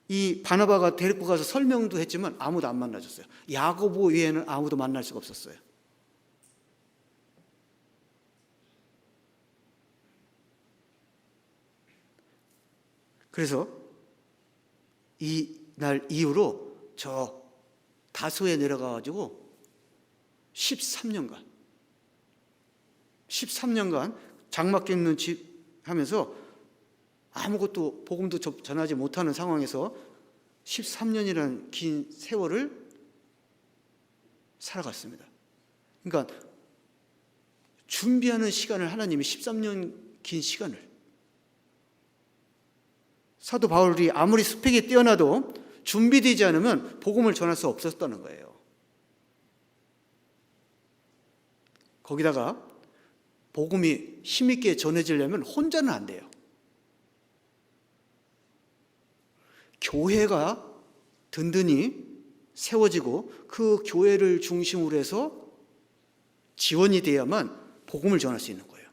이 바나바가 데리고 가서 설명도 했지만 아무도 안 만나줬어요. 야고보 외에는 아무도 만날 수가 없었어요. 그래서 이 날 이후로 저 다소에 내려가가지고 13년간 장막 갱는 집 하면서 아무것도 복음도 전하지 못하는 상황에서 13년이라는 긴 세월을 살아갔습니다. 그러니까 준비하는 시간을 하나님이 13년 긴 시간을 사도 바울이 아무리 스펙이 뛰어나도 준비되지 않으면 복음을 전할 수 없었다는 거예요. 거기다가 복음이 힘있게 전해지려면 혼자는 안 돼요. 교회가 든든히 세워지고 그 교회를 중심으로 해서 지원이 돼야만 복음을 전할 수 있는 거예요.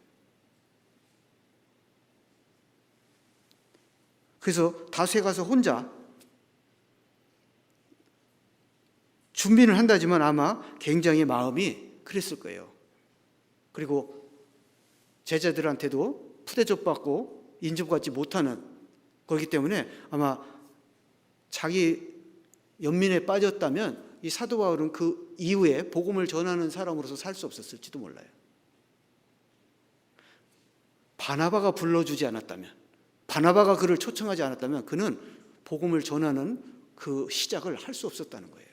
그래서 다수에 가서 혼자 준비는 한다지만 아마 굉장히 마음이 그랬을 거예요. 그리고 제자들한테도 푸대접받고 인정받지 못하는 거기 때문에 아마 자기 연민에 빠졌다면 이 사도 바울은 그 이후에 복음을 전하는 사람으로서 살 수 없었을지도 몰라요. 바나바가 불러주지 않았다면, 바나바가 그를 초청하지 않았다면 그는 복음을 전하는 그 시작을 할 수 없었다는 거예요.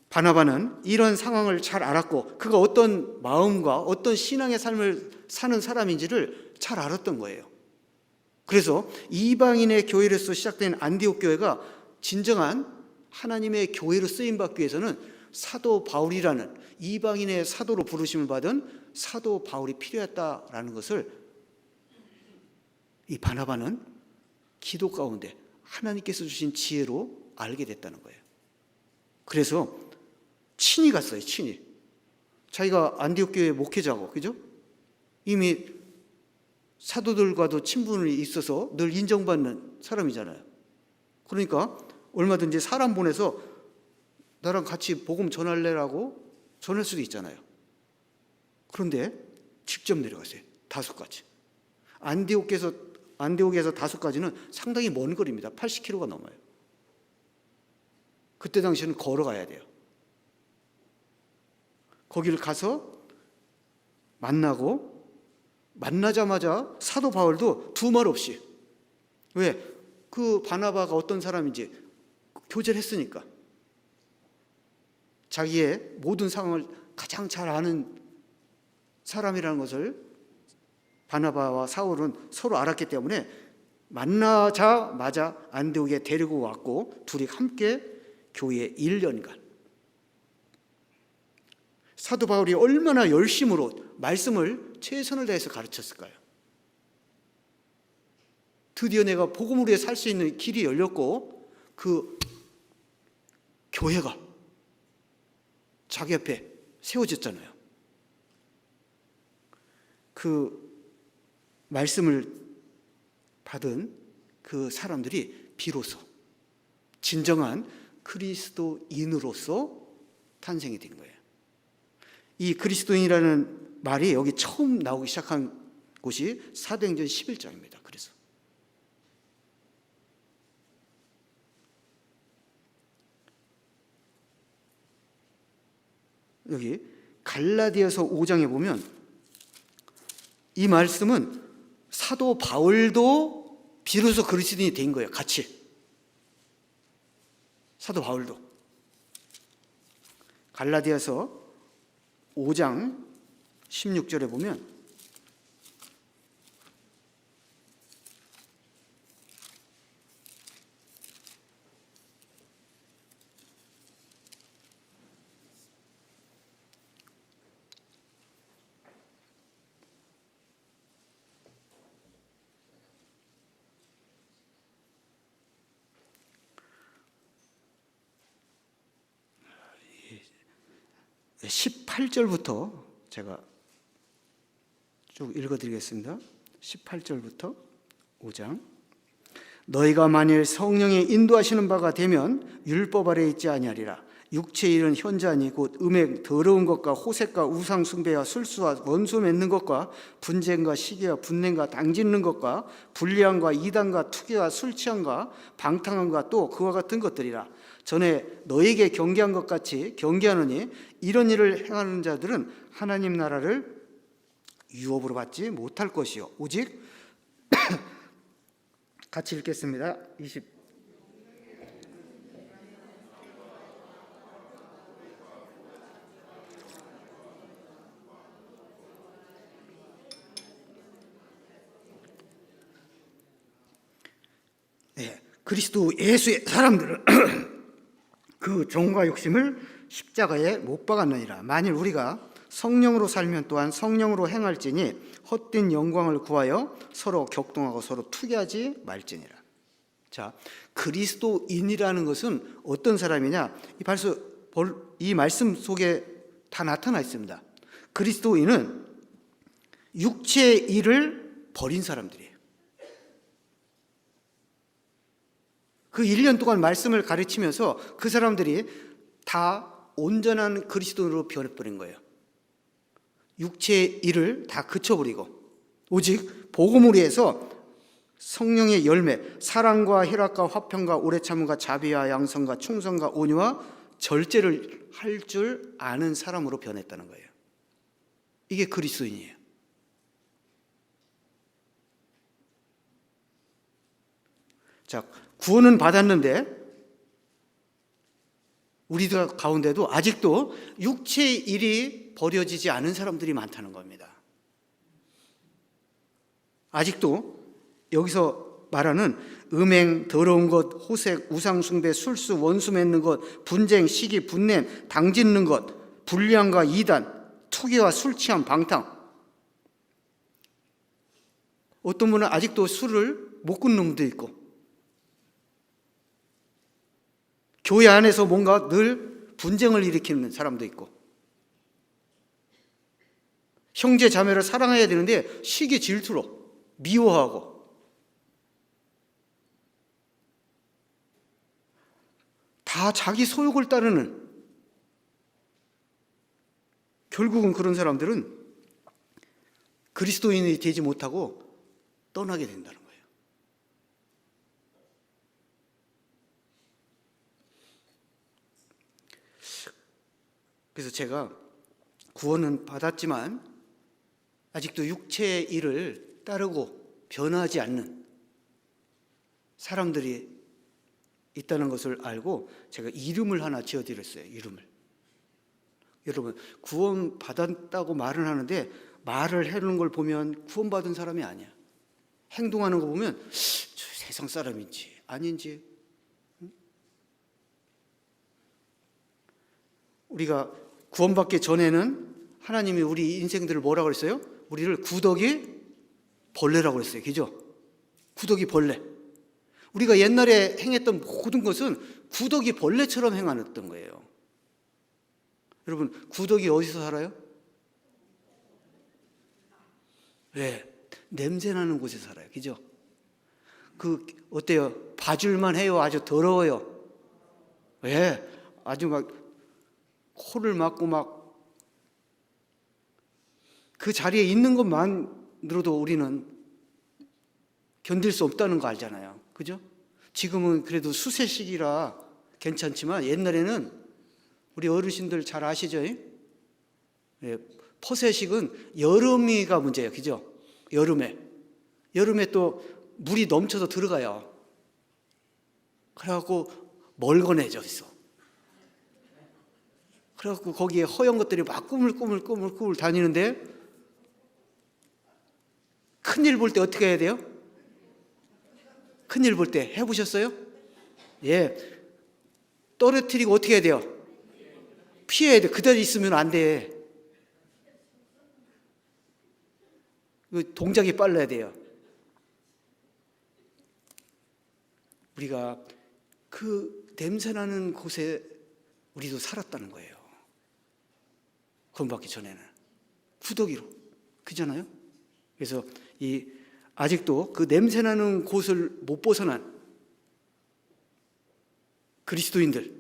바나바는 이런 상황을 잘 알았고 그가 어떤 마음과 어떤 신앙의 삶을 사는 사람인지를 잘 알았던 거예요. 그래서 이방인의 교회로서 시작된 안디옥 교회가 진정한 하나님의 교회로 쓰임받기 위해서는 사도 바울이라는 이방인의 사도로 부르심을 받은 사도 바울이 필요했다라는 것을 이 바나바는 기도 가운데 하나님께서 주신 지혜로 알게 됐다는 거예요. 그래서 친히 갔어요. 친히. 자기가 안디옥 교회 목회자고, 그죠? 이미 사도들과도 친분이 있어서 늘 인정받는 사람이잖아요. 그러니까 얼마든지 사람 보내서 나랑 같이 복음 전할래라고 전할 수도 있잖아요. 그런데 직접 내려갔어요. 다소까지. 안디옥에서 다소까지는 상당히 먼 거리입니다. 80km가 넘어요. 그때 당시에는 걸어가야 돼요. 거기를 가서 만나자마자 사도 바울도 두 말 없이, 왜? 그 바나바가 어떤 사람인지 교제를 했으니까. 자기의 모든 상황을 가장 잘 아는 사람이라는 것을 바나바와 사울은 서로 알았기 때문에 만나자마자 안디옥에 데리고 왔고 둘이 함께 교회에 1년간 사도 바울이 얼마나 열심으로 말씀을 최선을 다해서 가르쳤을까요? 드디어 내가 복음으로 위해 살 수 있는 길이 열렸고 그 교회가 자기 앞에 세워졌잖아요. 그 말씀을 받은 그 사람들이 비로소 진정한 그리스도인으로서 탄생이 된 거예요. 이 그리스도인이라는 말이 여기 처음 나오기 시작한 곳이 사도행전 11장입니다. 그래서 여기 갈라디아서 5장에 보면 이 말씀은 사도 바울도 비로소 그리스도인이 된 거예요. 같이. 사도 바울도. 갈라디아서 5장 16절에 보면 네, 18절부터 제가 쭉 읽어드리겠습니다. 18절부터 5장. 너희가 만일 성령의 인도하시는 바가 되면 율법 아래 있지 아니하리라. 육체의 일은 현자니 곧 음행, 더러운 것과 호색과 우상 숭배와 술수와 원수 맺는 것과 분쟁과 시기와 분냉과 당짓는 것과 불리함과 이단과 투기와 술 취함과 방탕함과 또 그와 같은 것들이라. 전에 너에게 경계한 것 같이 경계하느니 이런 일을 행하는 자들은 하나님 나라를 유업으로 받지 못할 것이요 오직 같이 읽겠습니다. 20 네, 그리스도 예수의 사람들은 그 정과 욕심을 십자가에 못 박았느니라. 만일 우리가 성령으로 살면 또한 성령으로 행할지니 헛된 영광을 구하여 서로 격동하고 서로 투기하지 말지니라. 자, 그리스도인이라는 것은 어떤 사람이냐? 벌써 이 말씀 속에 다 나타나 있습니다. 그리스도인은 육체의 일을 버린 사람들이에요. 그 1년 동안 말씀을 가르치면서 그 사람들이 다 온전한 그리스도인으로 변해버린 거예요. 육체의 일을 다 그쳐버리고 오직 복음을 위해서 성령의 열매, 사랑과 희락과 화평과 오래 참음과 자비와 양성과 충성과 온유와 절제를 할 줄 아는 사람으로 변했다는 거예요. 이게 그리스도인이에요. 자, 구원은 받았는데 우리들 가운데도 아직도 육체의 일이 버려지지 않은 사람들이 많다는 겁니다. 아직도 여기서 말하는 음행, 더러운 것, 호색, 우상숭배, 술수, 원수 맺는 것, 분쟁, 시기, 분냄, 당짓는 것, 불량과 이단, 투기와 술 취함, 방탕. 어떤 분은 아직도 술을 못 끊는 놈도 있고, 교회 안에서 뭔가 늘 분쟁을 일으키는 사람도 있고, 형제 자매를 사랑해야 되는데 시기 질투로 미워하고, 다 자기 소욕을 따르는, 결국은 그런 사람들은 그리스도인이 되지 못하고 떠나게 된다는 거예요. 그래서 제가 구원은 받았지만 아직도 육체의 일을 따르고 변하지 않는 사람들이 있다는 것을 알고 제가 이름을 하나 지어드렸어요. 이름을. 여러분, 구원 받았다고 말은 하는데 말을 해놓은 걸 보면 구원받은 사람이 아니야. 행동하는 거 보면 세상 사람인지 아닌지. 우리가 구원받기 전에는 하나님이 우리 인생들을 뭐라고 그랬어요? 우리를 구더기 벌레라고 그랬어요. 그죠? 구더기 벌레. 우리가 옛날에 행했던 모든 것은 구더기 벌레처럼 행하던 거예요. 여러분, 구더기 어디서 살아요? 네, 냄새나는 곳에 살아요. 그죠? 어때요? 봐줄만 해요? 아주 더러워요? 네, 아주 막 코를 막고 막 그 자리에 있는 것만으로도 우리는 견딜 수 없다는 거 알잖아요. 그죠? 지금은 그래도 수세 시기라 괜찮지만 옛날에는 우리 어르신들 잘 아시죠? 예, 포세식은 여름이가 문제예요. 그죠? 여름에 또 물이 넘쳐서 들어가요. 그래갖고 멀거내져 있어. 그래갖고 거기에 허연 것들이 막 꾸물꾸물 다니는데 큰일 볼 때 어떻게 해야 돼요? 큰일 볼 때 해보셨어요? 예, 떨어뜨리고 어떻게 해야 돼요? 피해야 돼. 그대로 있으면 안 돼. 동작이 빨라야 돼요. 우리가 그 냄새나는 곳에 우리도 살았다는 거예요. 구원받기 전에는 구더기로. 그잖아요? 그래서 아직도 그 냄새나는 곳을 못 벗어난 그리스도인들,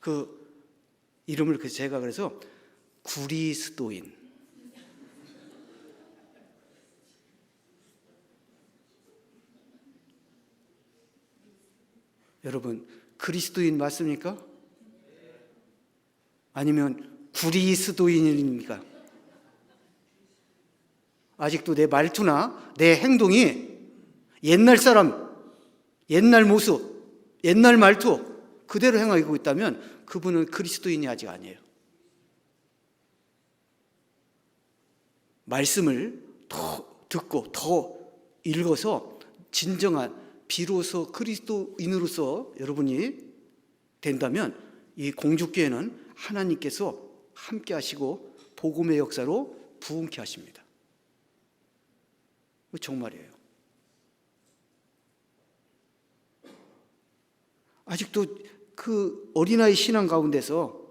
그 이름을 제가 그래서 구리스도인. 여러분, 그리스도인 맞습니까? 아니면 구리스도인입니까? 아직도 내 말투나 내 행동이 옛날 사람, 옛날 모습, 옛날 말투 그대로 행하고 있다면 그분은 그리스도인이 아직 아니에요. 말씀을 더 듣고 더 읽어서 진정한 비로소 그리스도인으로서 여러분이 된다면 이 공주교회는 하나님께서 함께 하시고 복음의 역사로 부흥케 하십니다. 정말이에요. 아직도 그 어린아이 신앙 가운데서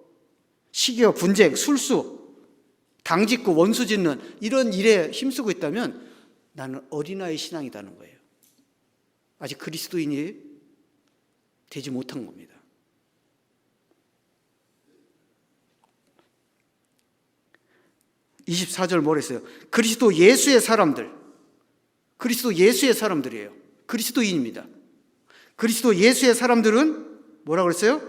시기와 분쟁, 술수, 당짓고 원수 짓는 이런 일에 힘쓰고 있다면 나는 어린아이 신앙이라는 거예요. 아직 그리스도인이 되지 못한 겁니다. 24절 뭐랬어요? 그리스도 예수의 사람들, 그리스도 예수의 사람들이에요. 그리스도인입니다. 그리스도 예수의 사람들은 뭐라고 그랬어요?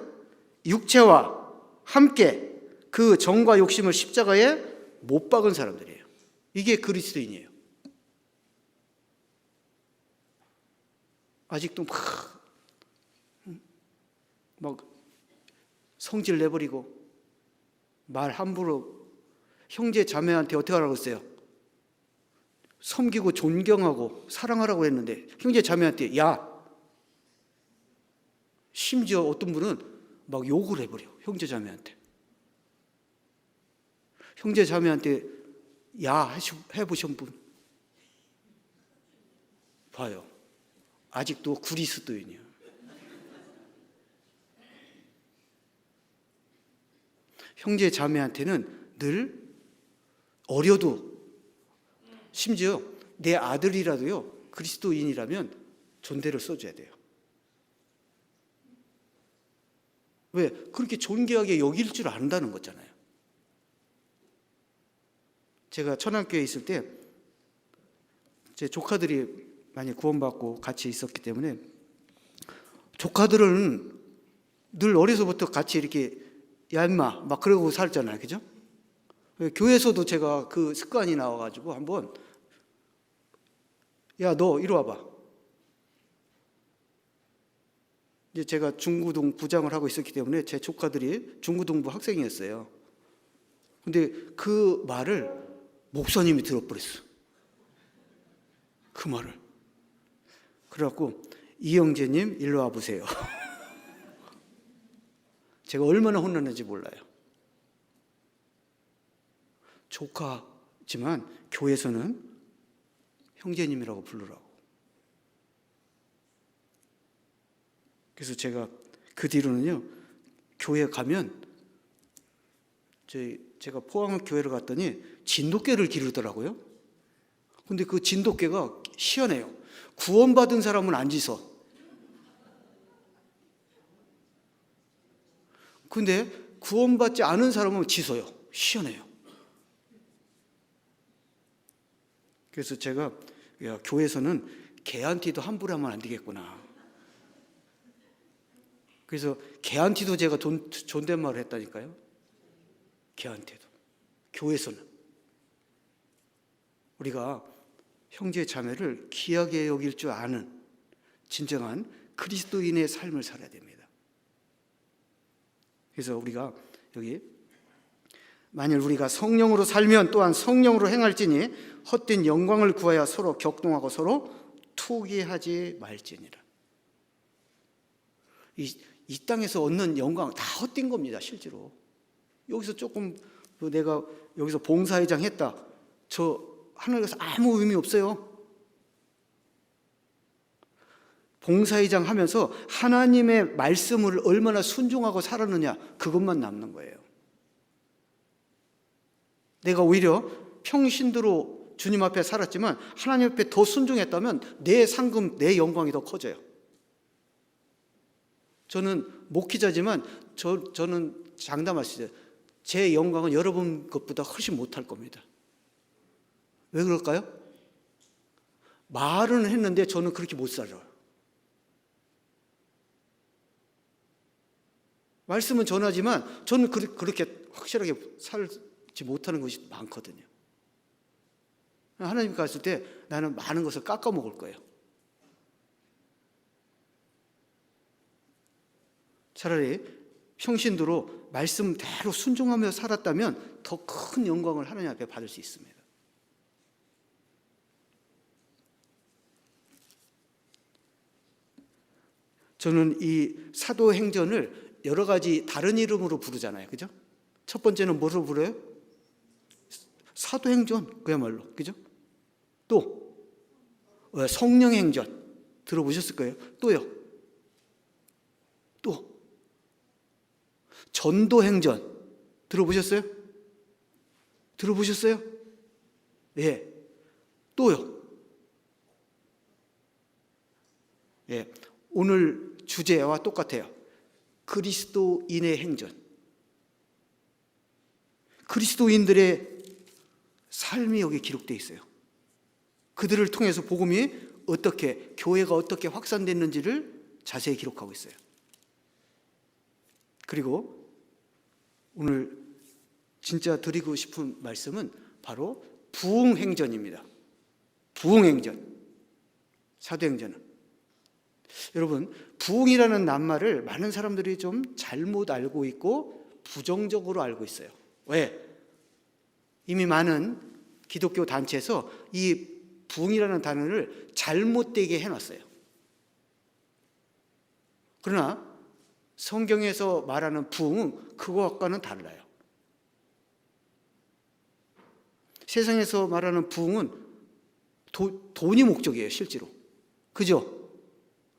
육체와 함께 그 정과 욕심을 십자가에 못 박은 사람들이에요. 이게 그리스도인이에요. 아직도 막 성질 내버리고 말 함부로 형제 자매한테 어떻게 하라고 했어요? 섬기고 존경하고 사랑하라고 했는데 형제 자매한테 야, 심지어 어떤 분은 막 욕을 해버려. 형제 자매한테. 형제 자매한테 야 해보신 분 봐요. 아직도 그리스도인이에요. 형제 자매한테는 늘 어려도 심지어 내 아들이라도요 그리스도인이라면 존대를 써줘야 돼요. 왜? 그렇게 존귀하게 여길 줄 안다는 거잖아요. 제가 천안교회에 있을 때 제 조카들이 많이 구원받고 같이 있었기 때문에 조카들은 늘 어려서부터 같이 이렇게 야 임마 막 그러고 살잖아요. 그죠? 교회에서도 제가 그 습관이 나와가지고 한번 야 너 이리 와봐. 이제 제가 중고등 부장을 하고 있었기 때문에 제 조카들이 중고등부 학생이었어요. 근데 그 말을 목사님이 들어버렸어. 그 말을. 그래갖고 이영재님 일로 와보세요. 제가 얼마나 혼났는지 몰라요. 조카지만 교회에서는 형제님이라고 부르라고. 그래서 제가 그 뒤로는요 교회 가면 제가 포항교회를 갔더니 진돗개를 기르더라고요. 근데 그 진돗개가 희한해요. 구원받은 사람은 안 짖어. 근데 구원받지 않은 사람은 짖어요. 희한해요. 그래서 제가 야, 교회에서는 개한테도 함부로 하면 안 되겠구나. 그래서 개한테도 제가 존댓말을 했다니까요. 개한테도. 교회에서는. 우리가 형제 자매를 귀하게 여길 줄 아는 진정한 그리스도인의 삶을 살아야 됩니다. 그래서 우리가 여기 만일 우리가 성령으로 살면 또한 성령으로 행할지니 헛된 영광을 구하여 서로 격동하고 서로 투기하지 말지니라. 이 땅에서 얻는 영광 다 헛된 겁니다. 실제로 여기서 조금 내가 여기서 봉사회장 했다, 저 하늘에서 아무 의미 없어요. 봉사회장 하면서 하나님의 말씀을 얼마나 순종하고 살았느냐, 그것만 남는 거예요. 내가 오히려 평신도로 주님 앞에 살았지만 하나님 앞에 더 순종했다면 내 상금, 내 영광이 더 커져요. 저는 목회자지만 저는 장담할 수 있어요. 제 영광은 여러분 것보다 훨씬 못할 겁니다. 왜 그럴까요? 말은 했는데 저는 그렇게 못 살아요. 말씀은 전하지만 저는 그렇게 확실하게 살지 못하는 것이 많거든요. 하나님 갔을 때 나는 많은 것을 깎아 먹을 거예요. 차라리 평신도로 말씀대로 순종하며 살았다면 더 큰 영광을 하나님 앞에 받을 수 있습니다. 저는 이 사도행전을 여러 가지 다른 이름으로 부르잖아요. 그죠? 첫 번째는 뭐로 부르요? 사도행전, 그야말로. 그죠? 또 성령행전 들어보셨을 거예요. 또요. 또 전도행전 들어보셨어요? 들어보셨어요? 예. 또요. 예. 오늘 주제와 똑같아요. 그리스도인의 행전. 그리스도인들의 삶이 여기 기록되어 있어요. 그들을 통해서 복음이 어떻게, 교회가 어떻게 확산됐는지를 자세히 기록하고 있어요. 그리고 오늘 진짜 드리고 싶은 말씀은 바로 부흥행전입니다. 부흥행전. 사도행전은. 여러분, 부흥이라는 낱말을 많은 사람들이 좀 잘못 알고 있고 부정적으로 알고 있어요. 왜? 이미 많은 기독교 단체에서 이 부흥이라는 단어를 잘못되게 해놨어요. 그러나 성경에서 말하는 부흥은 그것과는 달라요. 세상에서 말하는 부흥은 돈이 목적이에요, 실제로. 그죠?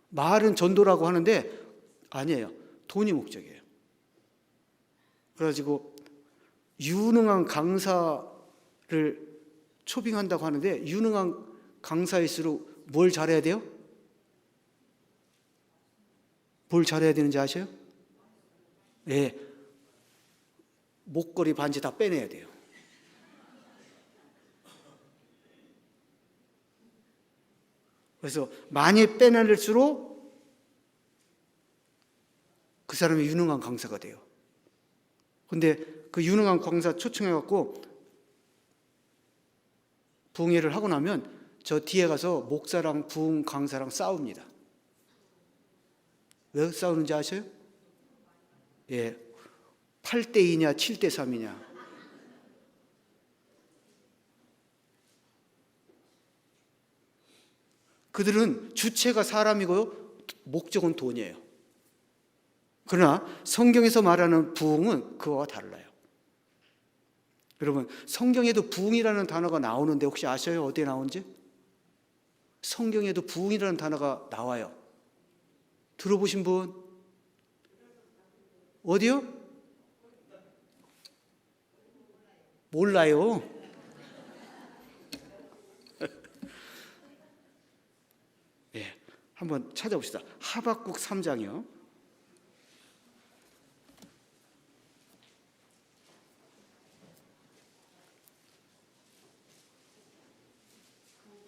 말은 전도라고 하는데 아니에요. 돈이 목적이에요. 그래가지고 유능한 강사를 초빙한다고 하는데 유능한 강사일수록 뭘 잘해야 돼요? 뭘 잘해야 되는지 아셔요? 네. 목걸이 반지 다 빼내야 돼요. 그래서 많이 빼낼수록 그 사람이 유능한 강사가 돼요. 근데 그 유능한 강사 초청해갖고 부흥회를 하고 나면 저 뒤에 가서 목사랑 부흥 강사랑 싸웁니다. 왜 싸우는지 아셔요? 예, 8대2냐 7대3이냐. 그들은 주체가 사람이고요, 목적은 돈이에요. 그러나 성경에서 말하는 부흥은 그거와 달라요. 여러분, 성경에도 부흥이라는 단어가 나오는데 혹시 아셔요? 어디에 나온지? 성경에도 부흥이라는 단어가 나와요. 들어보신 분? 어디요? 몰라요. 예, 한번 찾아봅시다. 하박국 3장이요.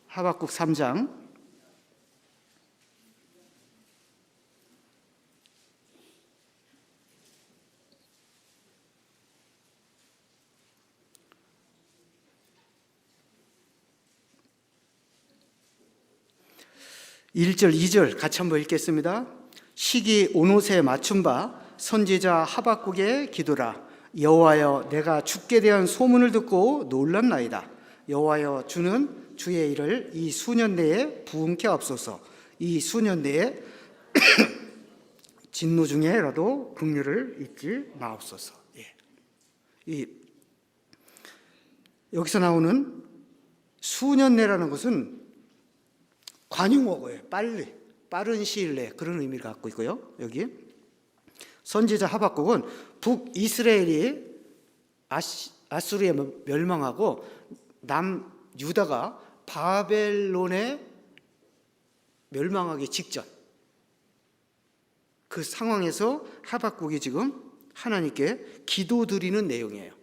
하박국 3장 1절 2절 같이 한번 읽겠습니다. 시기 온옷에 맞춘 바 선지자 하박국의 기도라. 여호와여, 내가 주께 대한 소문을 듣고 놀랐나이다. 여호와여, 주는 주의 일을 이 수년 내에 부흥케 하옵소서. 이 수년 내에 진노 중에라도 긍휼을 잊지 마옵소서. 예. 여기서 나오는 수년 내라는 것은 관용어고예요. 빠른 시일 내, 그런 의미를 갖고 있고요. 여기 선지자 하박국은 북이스라엘이 아수르에 멸망하고 남유다가 바벨론에 멸망하기 직전, 그 상황에서 하박국이 지금 하나님께 기도드리는 내용이에요.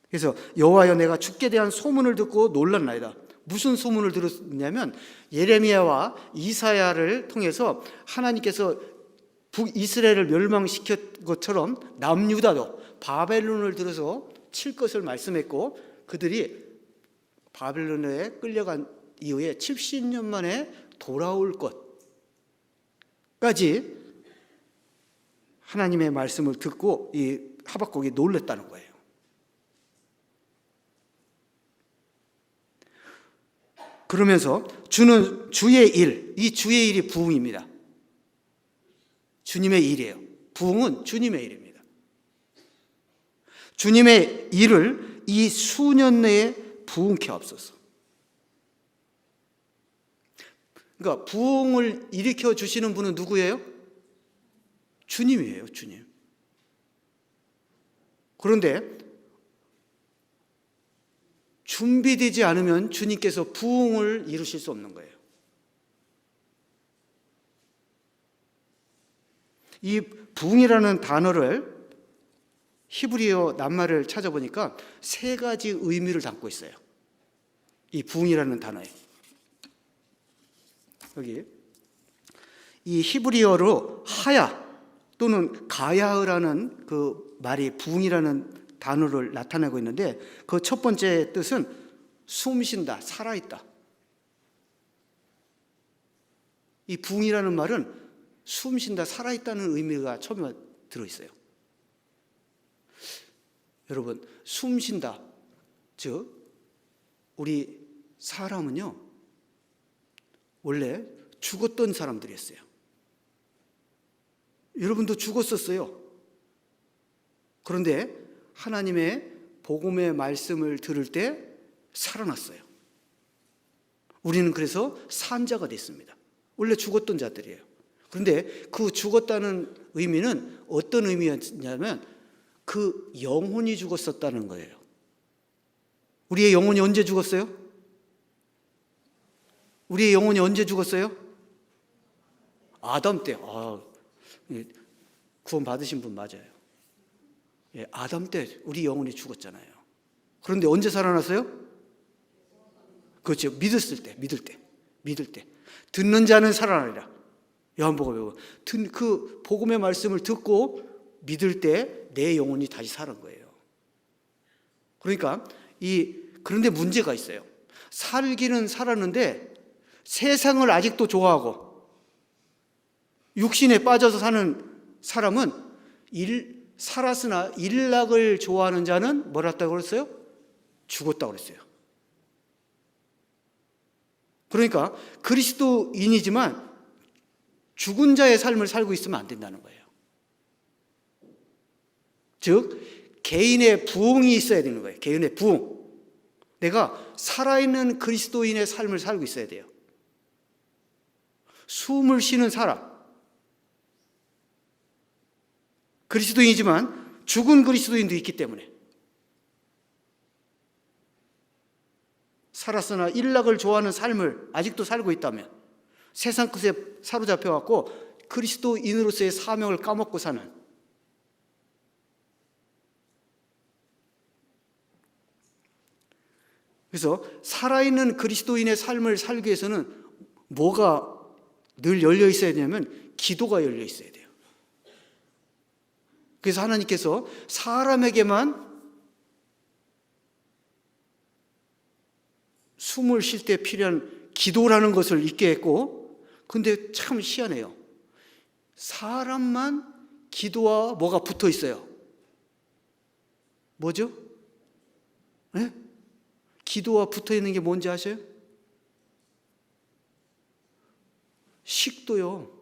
그래서 여호와여, 내가 주께 대한 소문을 듣고 놀랐나이다. 무슨 소문을 들었냐면 예레미야와 이사야를 통해서 하나님께서 북이스라엘을 멸망시킨 것처럼 남유다도 바벨론을 들어서 칠 것을 말씀했고, 그들이 바벨론에 끌려간 이후에 70년 만에 돌아올 것까지 하나님의 말씀을 듣고 이 하박국이 놀랐다는 거예요. 그러면서 주는 주의 일, 이 주의 일이 부흥입니다. 주님의 일이에요. 부흥은 주님의 일입니다. 주님의 일을 이 수년 내에 부흥케 하옵소서. 그러니까 부흥을 일으켜 주시는 분은 누구예요? 주님이에요, 주님. 그런데 준비되지 않으면 주님께서 부흥을 이루실 수 없는 거예요. 이 부흥이라는 단어를 히브리어 낱말을 찾아보니까 세 가지 의미를 담고 있어요. 이 부흥이라는 단어에. 여기 이 히브리어로 하야 또는 가야흐라는 그 말이 부흥이라는 단어를 나타내고 있는데, 그 첫 번째 뜻은 숨쉰다, 살아있다. 이 부흥이라는 말은 숨쉰다, 살아있다는 의미가 처음에 들어있어요. 여러분, 숨쉰다, 즉 우리 사람은요 원래 죽었던 사람들이었어요. 여러분도 죽었었어요. 그런데 하나님의 복음의 말씀을 들을 때 살아났어요. 우리는 그래서 산자가 됐습니다. 원래 죽었던 자들이에요. 그런데 그 죽었다는 의미는 어떤 의미였냐면 그 영혼이 죽었었다는 거예요. 우리의 영혼이 언제 죽었어요? 우리의 영혼이 언제 죽었어요? 아담 때. 구원 받으신 분 맞아요. 아담 때 우리 영혼이 죽었잖아요. 그런데 언제 살아났어요? 그렇죠. 믿을 때. 듣는 자는 살아나리라. 요한복음 그 복음의 말씀을 듣고 믿을 때 내 영혼이 다시 사는 거예요. 그러니까 그런데 문제가 있어요. 살기는 살았는데 세상을 아직도 좋아하고 육신에 빠져서 사는 사람은 살았으나 일락을 좋아하는 자는 뭐랬다고 그랬어요? 죽었다고 그랬어요. 그러니까 그리스도인이지만 죽은 자의 삶을 살고 있으면 안 된다는 거예요. 즉 개인의 부흥이 있어야 되는 거예요. 개인의 부흥. 내가 살아있는 그리스도인의 삶을 살고 있어야 돼요. 숨을 쉬는 사람, 그리스도인이지만 죽은 그리스도인도 있기 때문에 살았으나 일락을 좋아하는 삶을 아직도 살고 있다면, 세상 끝에 사로잡혀갖고 그리스도인으로서의 사명을 까먹고 사는, 그래서 살아있는 그리스도인의 삶을 살기 위해서는 뭐가 늘 열려 있어야 되냐면 기도가 열려 있어야 돼요. 그래서 하나님께서 사람에게만 숨을 쉴 때 필요한 기도라는 것을 있게 했고, 근데 참 희한해요. 사람만 기도와 뭐가 붙어 있어요. 뭐죠? 네? 기도와 붙어 있는 게 뭔지 아세요? 식도요.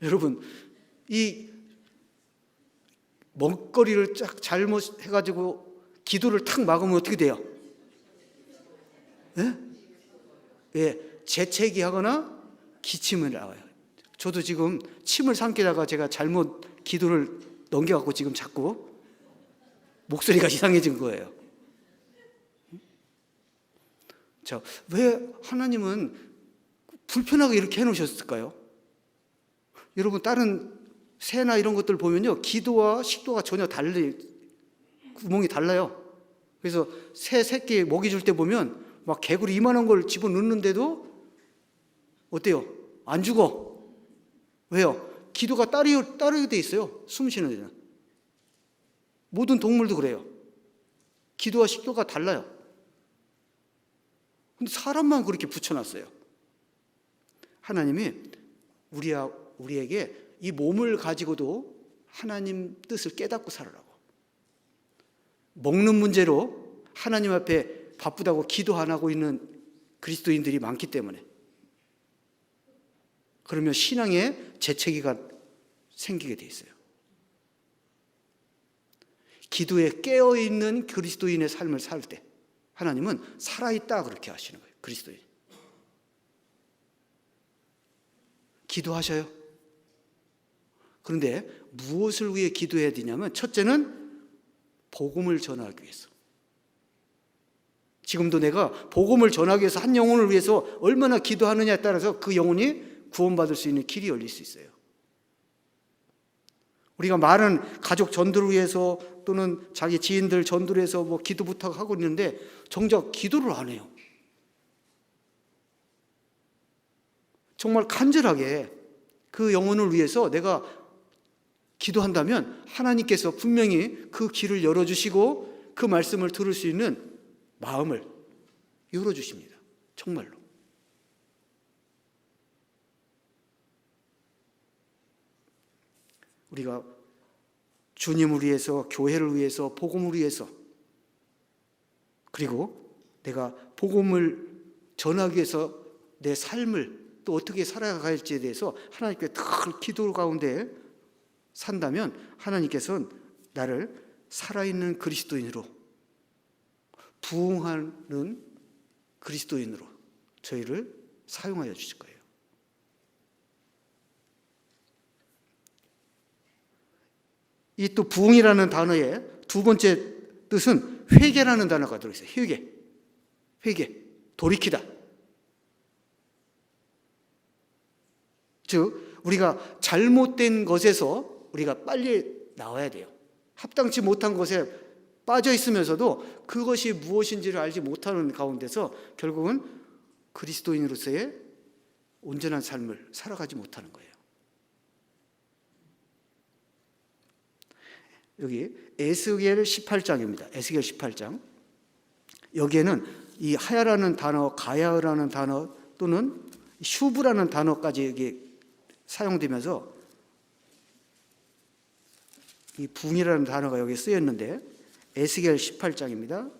여러분, 이 먹거리를 쫙 잘못해가지고 기도를 탁 막으면 어떻게 돼요? 재채기 하거나 기침을 나와요. 저도 지금 침을 삼키다가 제가 잘못 기도를 넘겨갖고 지금 자꾸 목소리가 이상해진 거예요. 자, 왜 하나님은 불편하게 이렇게 해놓으셨을까요? 여러분, 다른 새나 이런 것들 보면요, 기도와 식도가 전혀 구멍이 달라요. 그래서 새 새끼 먹이 줄 때 보면 막 개구리 이만한 걸 집어넣는데도 어때요? 안 죽어. 왜요? 기도가 따르게 돼 있어요. 숨 쉬는 데는. 모든 동물도 그래요. 기도와 식도가 달라요. 근데 사람만 그렇게 붙여놨어요. 하나님이 우리에게 이 몸을 가지고도 하나님 뜻을 깨닫고 살아라고. 먹는 문제로 하나님 앞에 바쁘다고 기도 안 하고 있는 그리스도인들이 많기 때문에, 그러면 신앙에 재채기가 생기게 돼 있어요. 기도에 깨어있는 그리스도인의 삶을 살 때 하나님은 살아있다 그렇게 하시는 거예요. 그리스도인. 기도하셔요. 그런데 무엇을 위해 기도해야 되냐면 첫째는 복음을 전하기 위해서. 지금도 내가 복음을 전하기 위해서 한 영혼을 위해서 얼마나 기도하느냐에 따라서 그 영혼이 구원받을 수 있는 길이 열릴 수 있어요. 우리가 많은 가족 전도를 위해서 또는 자기 지인들 전도를 해서 뭐 기도 부탁하고 있는데 정작 기도를 안 해요. 정말 간절하게 그 영혼을 위해서 내가 기도한다면 하나님께서 분명히 그 길을 열어주시고 그 말씀을 들을 수 있는 마음을 열어주십니다. 정말로. 우리가 주님을 위해서, 교회를 위해서, 복음을 위해서, 그리고 내가 복음을 전하기 위해서 내 삶을 또 어떻게 살아갈지에 대해서 하나님께 늘 기도 가운데 산다면 하나님께서는 나를 살아있는 그리스도인으로, 부흥하는 그리스도인으로 저희를 사용하여 주실 거예요. 이 또 부흥이라는 단어의 두 번째 뜻은 회개라는 단어가 들어있어요. 회개, 돌이키다. 즉 우리가 잘못된 것에서 우리가 빨리 나와야 돼요. 합당치 못한 것에 빠져 있으면서도 그것이 무엇인지를 알지 못하는 가운데서 결국은 그리스도인으로서의 온전한 삶을 살아가지 못하는 거예요. 여기 에스겔 18장입니다. 에스겔 18장. 여기에는 이 하야라는 단어, 가야라는 단어 또는 슈브라는 단어까지 여기 사용되면서 이 붕이라는 단어가 여기 쓰였는데 에스겔 18장입니다.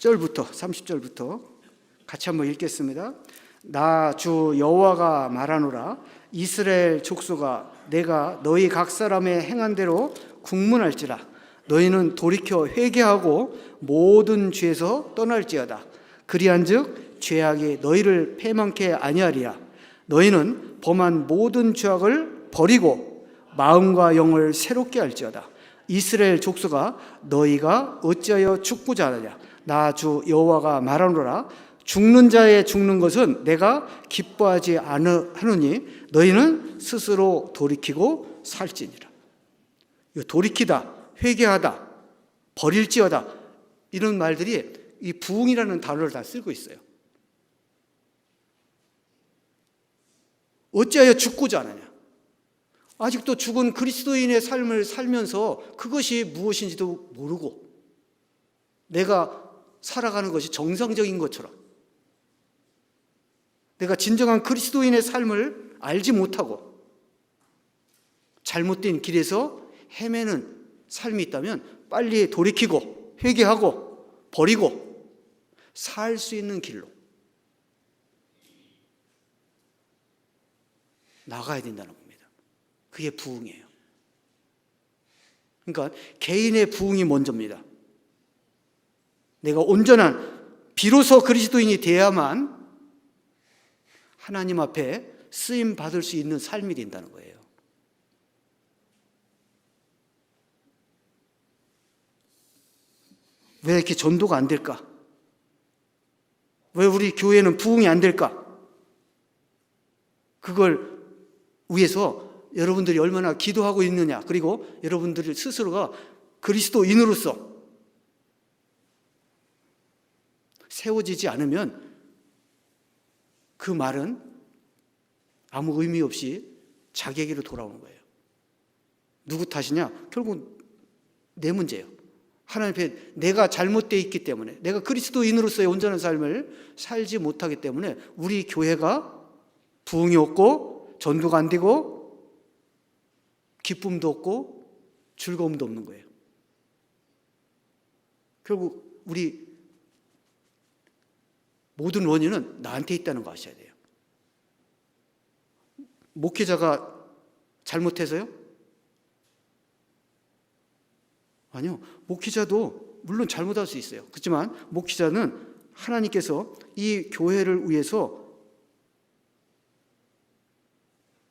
(30절부터) 같이 한번 읽겠습니다. 나 주 여호와가 말하노라. 이스라엘 족속아, 내가 너희 각 사람의 행한 대로 국문할지라. 너희는 돌이켜 회개하고 모든 죄에서 떠날지어다. 그리한즉 죄악이 너희를 패망케 아니하리라. 너희는 범한 모든 죄악을 버리고 마음과 영을 새롭게 할지어다. 이스라엘 족속아, 너희가 어찌하여 죽고자 하느냐. 나 주 여호와가 말하노라. 죽는 자의 죽는 것은 내가 기뻐하지 않으니 너희는 스스로 돌이키고 살지니라. 돌이키다, 회개하다, 버릴지어다, 이런 말들이 이 부흥이라는 단어를 다 쓰고 있어요. 어찌하여 죽고자 하느냐. 아직도 죽은 그리스도인의 삶을 살면서 그것이 무엇인지도 모르고 내가 살아가는 것이 정상적인 것처럼, 내가 진정한 그리스도인의 삶을 알지 못하고 잘못된 길에서 헤매는 삶이 있다면 빨리 돌이키고 회개하고 버리고 살 수 있는 길로 나가야 된다는 겁니다. 그게 부흥이에요. 그러니까 개인의 부흥이 먼저입니다. 내가 온전한, 비로소 그리스도인이 돼야만 하나님 앞에 쓰임 받을 수 있는 삶이 된다는 거예요. 왜 이렇게 전도가 안 될까? 왜 우리 교회는 부흥이 안 될까? 그걸 위해서 여러분들이 얼마나 기도하고 있느냐, 그리고 여러분들 스스로가 그리스도인으로서 세워지지 않으면 그 말은 아무 의미 없이 자기에게로 돌아오는 거예요. 누구 탓이냐? 결국 내 문제예요. 하나님 앞에 내가 잘못되어 있기 때문에, 내가 그리스도인으로서의 온전한 삶을 살지 못하기 때문에 우리 교회가 부흥이 없고 전도가 안 되고 기쁨도 없고 즐거움도 없는 거예요. 결국 우리 모든 원인은 나한테 있다는 거 아셔야 돼요. 목회자가 잘못해서요? 아니요. 목회자도 물론 잘못할 수 있어요. 그렇지만 목회자는 하나님께서 이 교회를 위해서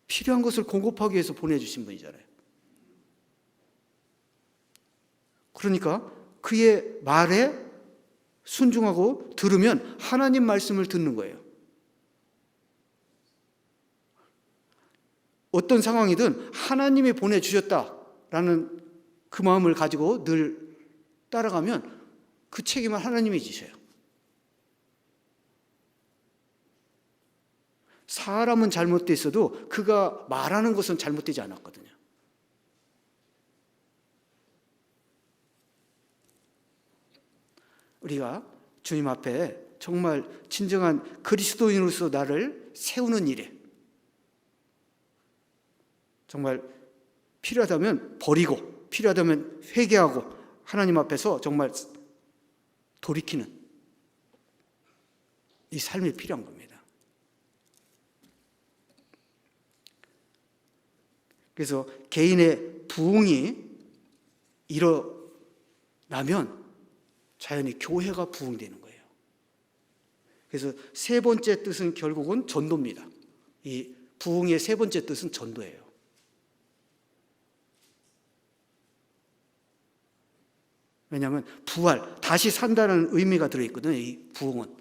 필요한 것을 공급하기 위해서 보내주신 분이잖아요. 그러니까 그의 말에 순종하고 들으면 하나님 말씀을 듣는 거예요. 어떤 상황이든 하나님이 보내주셨다라는 그 마음을 가지고 늘 따라가면 그 책임을 하나님이 지셔요. 사람은 잘못돼 있어도 그가 말하는 것은 잘못되지 않았거든요. 우리가 주님 앞에 정말 진정한 그리스도인으로서 나를 세우는 일에 정말 필요하다면 버리고 필요하다면 회개하고 하나님 앞에서 정말 돌이키는 이 삶이 필요한 겁니다. 그래서 개인의 부흥이 일어나면 자연히 교회가 부흥되는 거예요. 그래서 세 번째 뜻은 결국은 전도입니다. 이 부흥의 세 번째 뜻은 전도예요. 왜냐하면 부활, 다시 산다는 의미가 들어있거든요. 이 부흥은.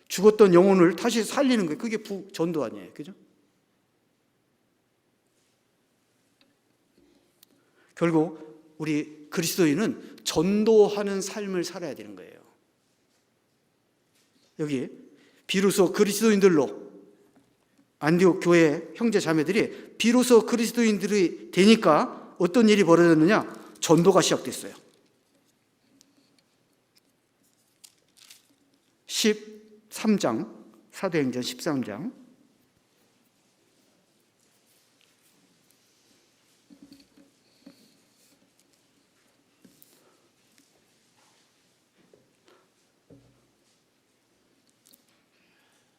죽었던 영혼을 다시 살리는 거예요. 그게 전도 아니에요. 그죠? 결국 우리 그리스도인은 전도하는 삶을 살아야 되는 거예요. 여기 비로소 그리스도인들로 안디옥 교회 형제 자매들이 비로소 그리스도인들이 되니까 어떤 일이 벌어졌느냐? 전도가 시작됐어요. 13장, 사도행전 13장.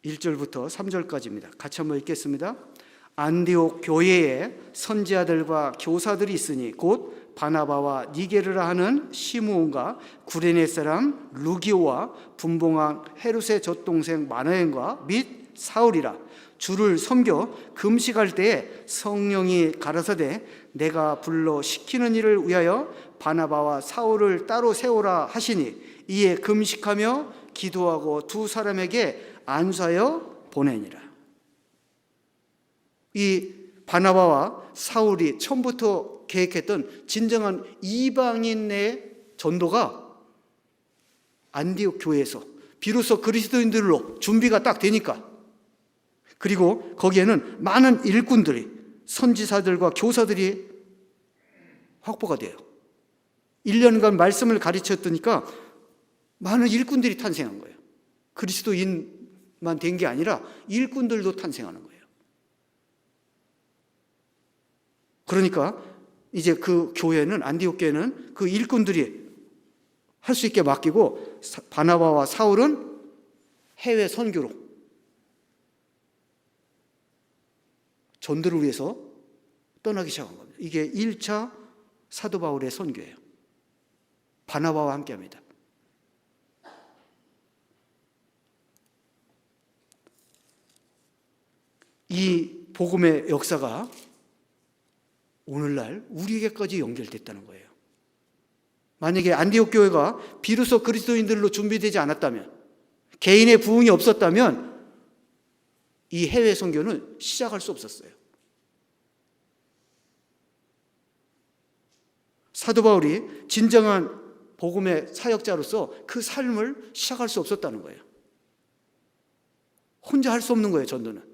(1절부터) (3절까지입니다) 같이 한번 읽겠습니다. 안디옥 교회에 선지자들과 교사들이 있으니 곧 바나바와 니게르라 하는 시므온과 구레네 사람 루기오와 분봉왕 헤롯의 젖동생 마너엔과 및 사울이라. 주를 섬겨 금식할 때에 성령이 가라사대 내가 불러 시키는 일을 위하여 바나바와 사울을 따로 세우라 하시니 이에 금식하며 기도하고 두 사람에게 안수하여 보내니라. 이 바나바와 사울이 처음부터 계획했던 진정한 이방인의 전도가 안디옥 교회에서 비로소 그리스도인들로 준비가 딱 되니까, 그리고 거기에는 많은 일꾼들이, 선지자들과 교사들이 확보가 돼요. 1년간 말씀을 가르쳤으니까 많은 일꾼들이 탄생한 거예요. 그리스도인만 된 게 아니라 일꾼들도 탄생하는 거예요. 그러니까 이제 그 교회는, 안디옥 교회는 그 일꾼들이 할 수 있게 맡기고 바나바와 사울은 해외 선교로 전도를 위해서 떠나기 시작한 겁니다. 이게 1차 사도 바울의 선교예요. 바나바와 함께 합니다. 이 복음의 역사가 오늘날 우리에게까지 연결됐다는 거예요. 만약에 안디옥 교회가 비로소 그리스도인들로 준비되지 않았다면, 개인의 부흥이 없었다면 이 해외 선교는 시작할 수 없었어요. 사도 바울이 진정한 복음의 사역자로서 그 삶을 시작할 수 없었다는 거예요. 혼자 할 수 없는 거예요, 전도는.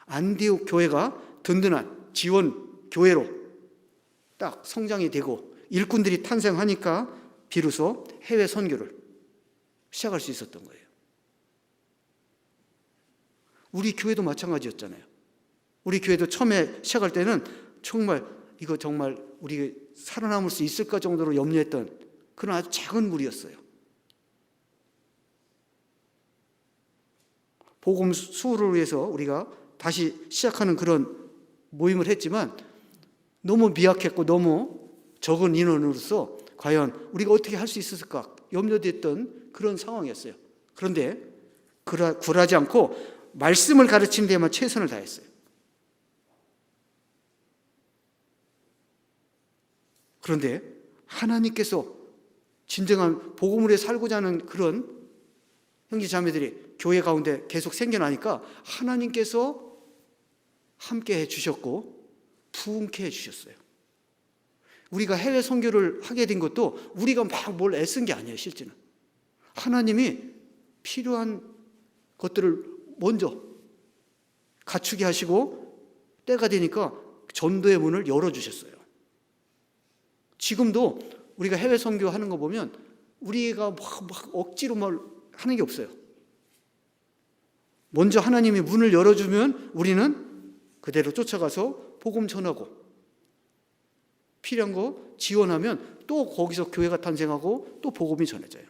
안디옥 교회가 든든한 지원 교회로 딱 성장이 되고 일꾼들이 탄생하니까 비로소 해외 선교를 시작할 수 있었던 거예요. 우리 교회도 마찬가지였잖아요. 우리 교회도 처음에 시작할 때는 정말 이거 정말 우리 살아남을 수 있을까 정도로 염려했던 그런 아주 작은 무리였어요. 복음 수호를 위해서 우리가 다시 시작하는 그런 모임을 했지만 너무 미약했고 너무 적은 인원으로서 과연 우리가 어떻게 할 수 있었을까 염려됐던 그런 상황이었어요. 그런데 굴하지 않고 말씀을 가르치는 데만 최선을 다했어요. 그런데 하나님께서 진정한 복음을 위해 살고자 하는 그런 형제 자매들이 교회 가운데 계속 생겨나니까 하나님께서 함께 해주셨고 부흥케 해주셨어요. 우리가 해외 선교를 하게 된 것도 우리가 막 뭘 애쓴 게 아니에요. 실제는 하나님이 필요한 것들을 먼저 갖추게 하시고 때가 되니까 전도의 문을 열어주셨어요. 지금도 우리가 해외 선교하는 거 보면 우리가 막 억지로 말 하는 게 없어요. 먼저 하나님이 문을 열어주면 우리는 그대로 쫓아가서 복음 전하고 필요한 거 지원하면 또 거기서 교회가 탄생하고 또 복음이 전해져요.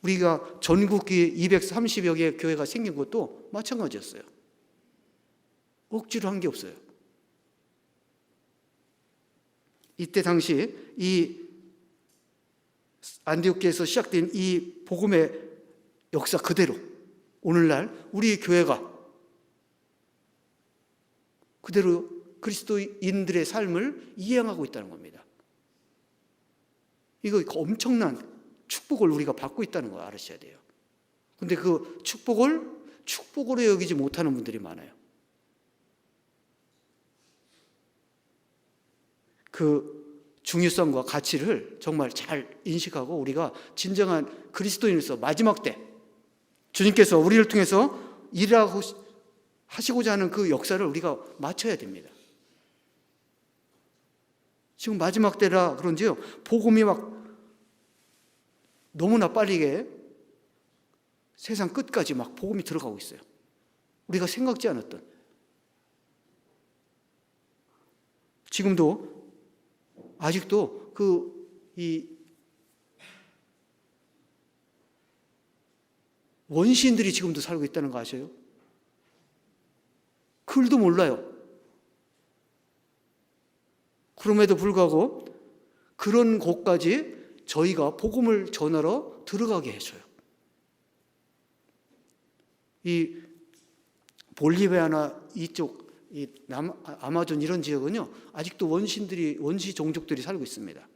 우리가 전국이 230여 개의 교회가 생긴 것도 마찬가지였어요. 억지로 한 게 없어요. 이때 당시 이 안디옥교에서 시작된 이 복음의 역사 그대로 오늘날 우리 교회가 그대로 그리스도인들의 삶을 이행하고 있다는 겁니다. 이거 엄청난 축복을 우리가 받고 있다는 거 알으셔야 돼요. 근데 그 축복으로 여기지 못하는 분들이 많아요. 그 중요성과 가치를 정말 잘 인식하고 우리가 진정한 그리스도인으로서 마지막 때 주님께서 우리를 통해서 일하고 하시고자 하는 그 역사를 우리가 마쳐야 됩니다. 지금 마지막 때라 그런지요, 복음이 막 너무나 빠르게 세상 끝까지 막 복음이 들어가고 있어요. 우리가 생각지 않았던. 지금도 아직도 이 원시인들이 지금도 살고 있다는 거 아세요? 글도 몰라요. 그럼에도 불구하고 그런 곳까지 저희가 복음을 전하러 들어가게 해줘요. 이 볼리비아나 이쪽 이 아마존 이런 지역은요, 아직도 원시 종족들이 살고 있습니다.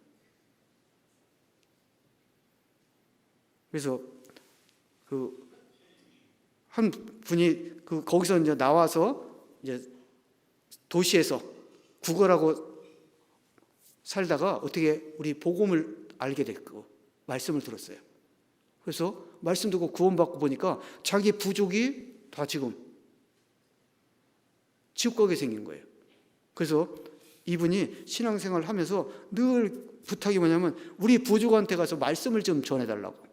그래서 한 분이 거기서 이제 나와서 이제 도시에서 구걸하고 살다가 어떻게 우리 복음을 알게 됐고 말씀을 들었어요. 그래서 말씀 듣고 구원받고 보니까 자기 부족이 다 지금 지옥 가게 생긴 거예요. 그래서 이분이 신앙생활을 하면서 늘 부탁이 뭐냐면 우리 부족한테 가서 말씀을 좀 전해달라고.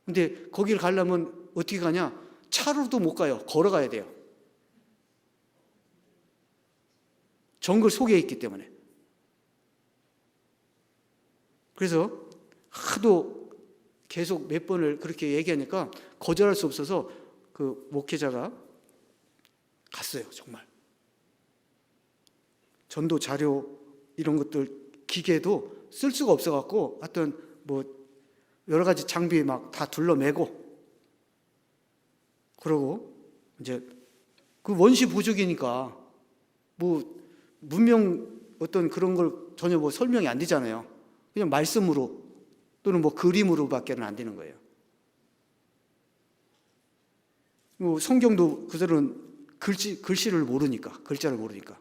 근데 거기를 가려면 어떻게 가냐? 차로도 못 가요. 걸어가야 돼요. 정글 속에 있기 때문에. 그래서 하도 계속 몇 번을 그렇게 얘기하니까 거절할 수 없어서 그 목회자가 갔어요. 정말 전도 자료 이런 것들 기계도 쓸 수가 없어갖고 하여튼 뭐 여러 가지 장비 막 다 둘러매고 그러고 이제 그 원시 부족이니까 뭐 문명 어떤 그런 걸 전혀 뭐 설명이 안 되잖아요. 그냥 말씀으로 또는 뭐 그림으로밖에는 안 되는 거예요. 뭐 성경도 그들은 글씨를 모르니까, 글자를 모르니까.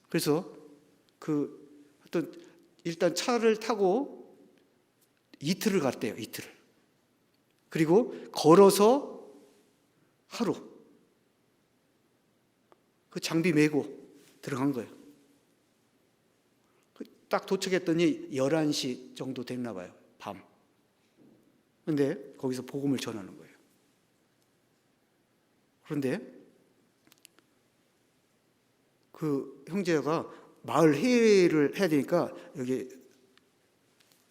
그래서 어떤 일단 차를 타고 이틀을 갔대요. 이틀을. 그리고 걸어서 하루. 그 장비 메고 들어간 거예요. 딱 도착했더니 11시 정도 됐나 봐요. 밤. 근데 거기서 복음을 전하는 거예요. 그런데 그 형제가 마을 회의를 해야 되니까 여기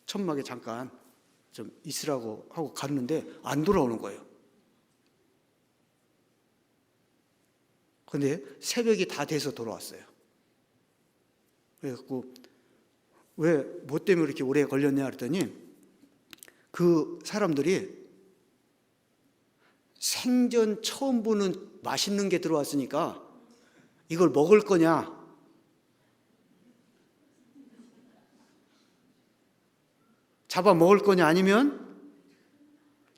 천막에 잠깐 좀 있으라고 하고 갔는데 안 돌아오는 거예요. 근데 새벽이 다 돼서 돌아왔어요. 그래갖고 왜, 뭐 때문에 이렇게 오래 걸렸냐 그랬더니 그 사람들이 생전 처음 보는 맛있는 게 들어왔으니까 이걸 먹을 거냐, 잡아 먹을 거냐, 아니면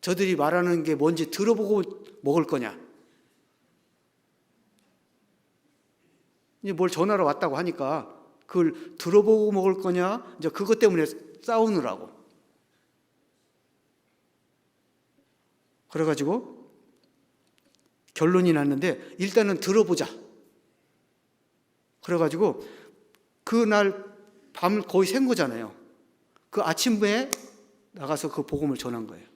저들이 말하는 게 뭔지 들어보고 먹을 거냐. 이제 뭘 전화로 왔다고 하니까 그걸 들어보고 먹을 거냐, 이제 그것 때문에 싸우느라고. 그래가지고 결론이 났는데 일단은 들어보자. 그래가지고 그날 밤을 거의 샌 거잖아요. 그 아침에 나가서 그 복음을 전한 거예요.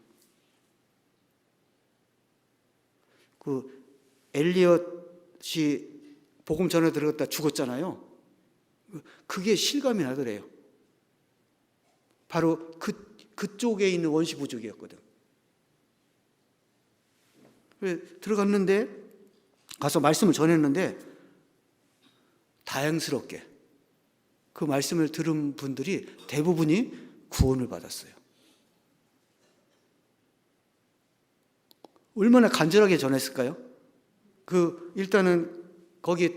그 엘리엇이 복음 전에 들어갔다 죽었잖아요. 그게 실감이 나더래요. 바로 그쪽에 있는 원시 부족이었거든. 들어갔는데 가서 말씀을 전했는데 다행스럽게 그 말씀을 들은 분들이 대부분이 구원을 받았어요. 얼마나 간절하게 전했을까요? 일단은 거기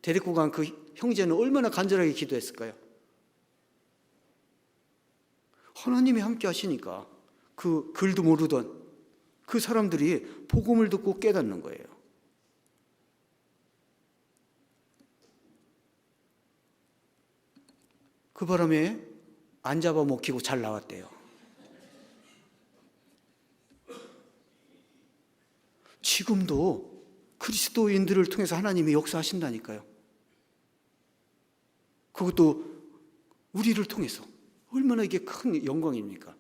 데리고 간 그 형제는 얼마나 간절하게 기도했을까요? 하나님이 함께 하시니까 그 글도 모르던 그 사람들이 복음을 듣고 깨닫는 거예요. 그 바람에 안 잡아먹히고 잘 나왔대요. 지금도 그리스도인들을 통해서 하나님이 역사하신다니까요. 그것도 우리를 통해서. 얼마나 이게 큰 영광입니까?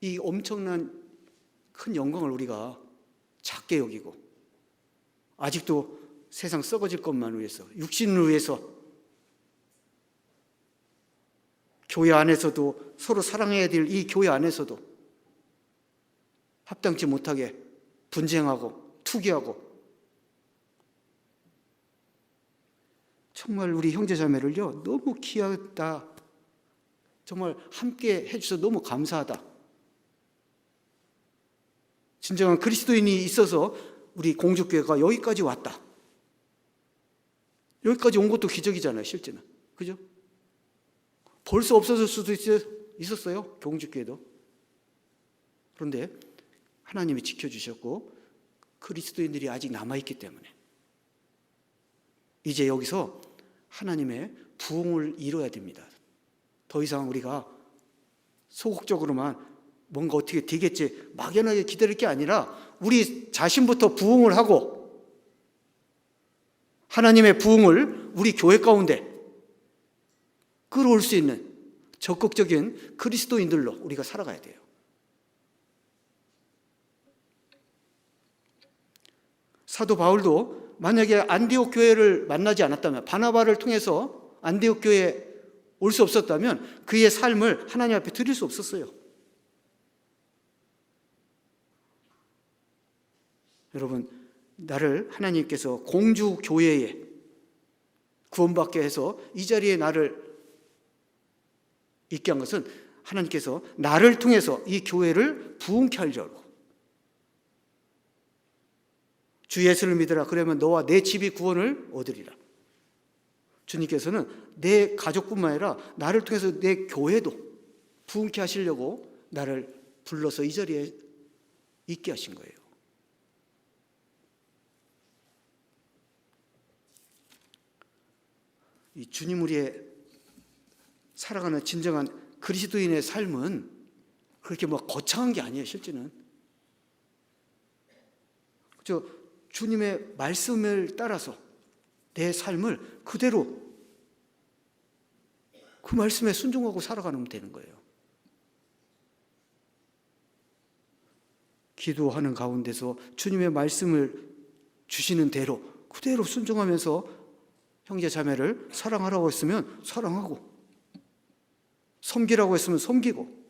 이 엄청난 큰 영광을 우리가 작게 여기고 아직도 세상 썩어질 것만 위해서, 육신을 위해서, 교회 안에서도 서로 사랑해야 될 이 교회 안에서도 합당치 못하게 분쟁하고 투기하고, 정말 우리 형제자매를요 너무 귀하다, 정말 함께 해주셔서 너무 감사하다. 진정한 그리스도인이 있어서 우리 공주교회가 여기까지 왔다. 여기까지 온 것도 기적이잖아요, 실제는. 그죠? 벌써 없어질 수도 있었어요, 공주교회도. 그런데 하나님이 지켜주셨고 그리스도인들이 아직 남아있기 때문에 이제 여기서 하나님의 부흥을 이뤄야 됩니다. 더 이상 우리가 소극적으로만 뭔가 어떻게 되겠지 막연하게 기다릴 게 아니라 우리 자신부터 부흥을 하고 하나님의 부흥을 우리 교회 가운데 끌어올 수 있는 적극적인 그리스도인들로 우리가 살아가야 돼요. 사도 바울도 만약에 안디옥 교회를 만나지 않았다면, 바나바를 통해서 안디옥 교회에 올 수 없었다면 그의 삶을 하나님 앞에 드릴 수 없었어요. 여러분, 나를 하나님께서 공주 교회에 구원받게 해서 이 자리에 나를 있게 한 것은 하나님께서 나를 통해서 이 교회를 부흥케 하려고. 주 예수를 믿으라, 그러면 너와 내 집이 구원을 얻으리라. 주님께서는 내 가족뿐만 아니라 나를 통해서 내 교회도 부흥케 하시려고 나를 불러서 이 자리에 있게 하신 거예요. 이 주님 우리의 살아가는 진정한 그리스도인의 삶은 그렇게 뭐 거창한 게 아니에요, 실제는. 주님의 말씀을 따라서 내 삶을 그대로 그 말씀에 순종하고 살아가면 되는 거예요. 기도하는 가운데서 주님의 말씀을 주시는 대로 그대로 순종하면서 형제 자매를 사랑하라고 했으면 사랑하고, 섬기라고 했으면 섬기고,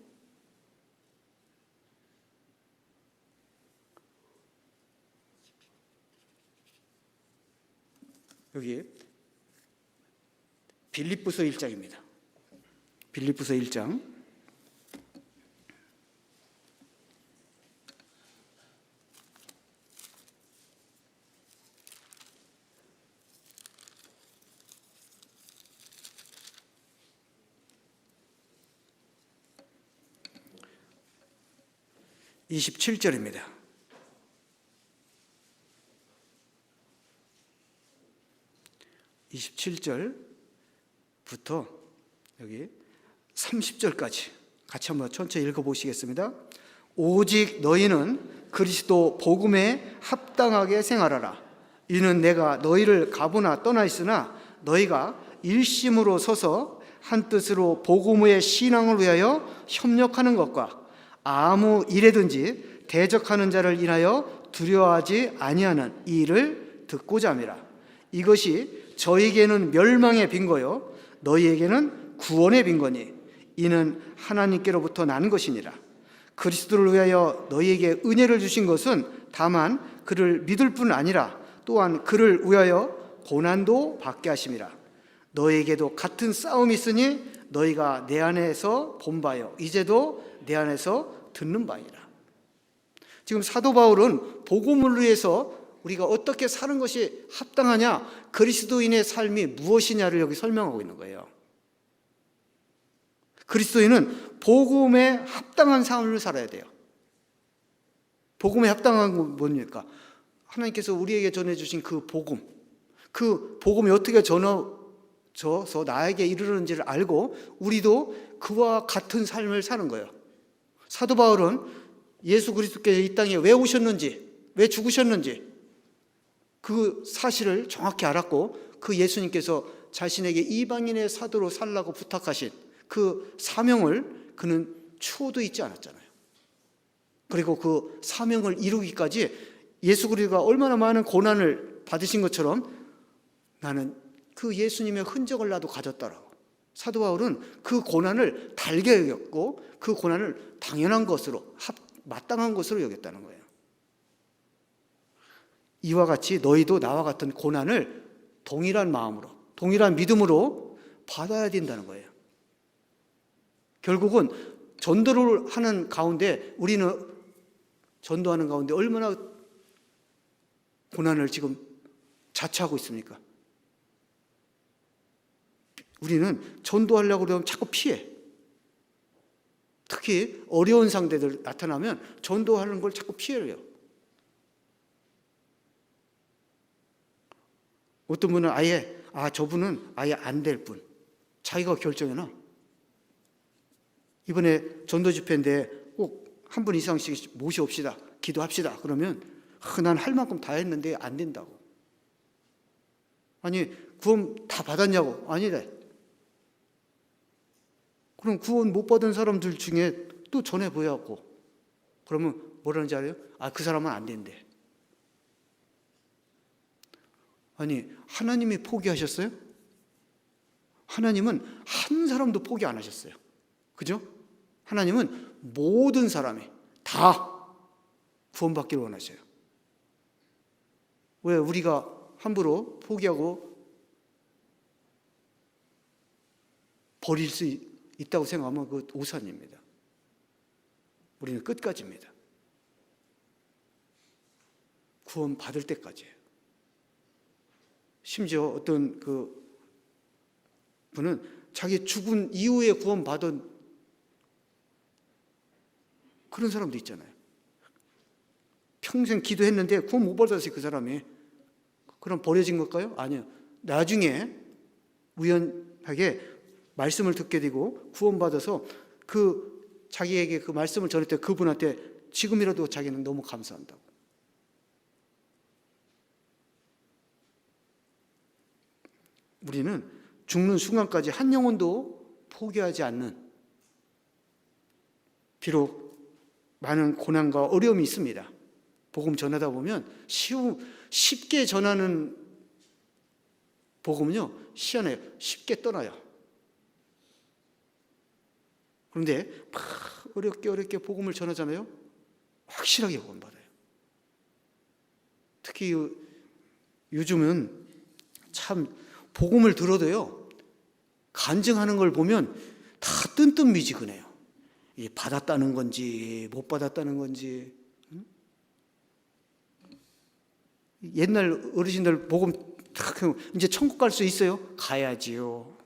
여기 빌립보서 1장입니다. 빌립보서 1장 27절입니다. 27절부터 여기 30절까지 같이 한번 천천히 읽어보시겠습니다. 오직 너희는 그리스도 복음에 합당하게 생활하라. 이는 내가 너희를 가보나 떠나 있으나 너희가 일심으로 서서 한 뜻으로 복음의 신앙을 위하여 협력하는 것과 아무 일에든지 대적하는 자를 인하여 두려워하지 아니하는 이 일을 듣고자 함이라. 이것이 저에게는 멸망의 빈거요 너희에게는 구원의 빈거니 이는 하나님께로부터 난 것이니라. 그리스도를 위하여 너희에게 은혜를 주신 것은 다만 그를 믿을 뿐 아니라 또한 그를 위하여 고난도 받게 하심이라. 너희에게도 같은 싸움이 있으니 너희가 내 안에서 본 바요 이제도 내 안에서 듣는 바이라. 지금 사도 바울은 복음을 위해서 우리가 어떻게 사는 것이 합당하냐, 그리스도인의 삶이 무엇이냐를 여기 설명하고 있는 거예요. 그리스도인은 복음에 합당한 삶을 살아야 돼요. 복음에 합당한 건 뭡니까? 하나님께서 우리에게 전해주신 그 복음이 어떻게 전해져서 나에게 이르는지를 알고 우리도 그와 같은 삶을 사는 거예요. 사도 바울은 예수 그리스도께서 이 땅에 왜 오셨는지, 왜 죽으셨는지 그 사실을 정확히 알았고, 그 예수님께서 자신에게 이방인의 사도로 살라고 부탁하신 그 사명을 그는 추호도 잊지 않았잖아요. 그리고 그 사명을 이루기까지 예수 그리스도가 얼마나 많은 고난을 받으신 것처럼 나는 그 예수님의 흔적을 나도 가졌다라고. 사도 바울은 그 고난을 달게 여겼고 그 고난을 당연한 것으로, 마땅한 것으로 여겼다는 거예요. 이와 같이 너희도 나와 같은 고난을 동일한 마음으로, 동일한 믿음으로 받아야 된다는 거예요. 결국은 전도를 하는 가운데, 우리는 전도하는 가운데 얼마나 고난을 지금 자처하고 있습니까? 우리는 전도하려고 그러면 자꾸 피해. 특히 어려운 상대들 나타나면 전도하는 걸 자꾸 피해요. 어떤 분은 저분은 아예 안 될 분, 자기가 결정해놔. 이번에 전도 집회인데 꼭 한 분 이상씩 모셔옵시다, 기도합시다. 그러면 난 할 만큼 다 했는데 안 된다고. 아니, 구원 다 받았냐고. 아니래. 그럼 구원 못 받은 사람들 중에 또 전해보여갖고 그러면 뭐라는지 알아요? 그 사람은 안 된대. 아니, 하나님이 포기하셨어요? 하나님은 한 사람도 포기 안 하셨어요. 그죠? 하나님은 모든 사람이 다 구원받기를 원하셔요. 왜 우리가 함부로 포기하고 버릴 수 있다고 생각하면 그 오산입니다. 우리는 끝까지입니다. 구원 받을 때까지예요. 심지어 어떤 그 분은 자기 죽은 이후에 구원 받은 그런 사람도 있잖아요. 평생 기도했는데 구원 못 받았어요, 그 사람이. 그럼 버려진 걸까요? 아니요. 나중에 우연하게 말씀을 듣게 되고 구원받아서 자기에게 그 말씀을 전했을 때 그분한테 지금이라도 자기는 너무 감사한다고. 우리는 죽는 순간까지 한 영혼도 포기하지 않는, 비록 많은 고난과 어려움이 있습니다. 복음 전하다 보면 쉽게 전하는 복음은요, 희한해요. 쉽게 떠나요. 그런데 막 어렵게 복음을 전하잖아요. 확실하게 구원받아요. 특히 요즘은 참 복음을 들어도요, 간증하는 걸 보면 다 뜬뜬미지근해요. 받았다는 건지 못 받았다는 건지. 옛날 어르신들 복음 딱 이제 천국 갈 수 있어요? 가야지요.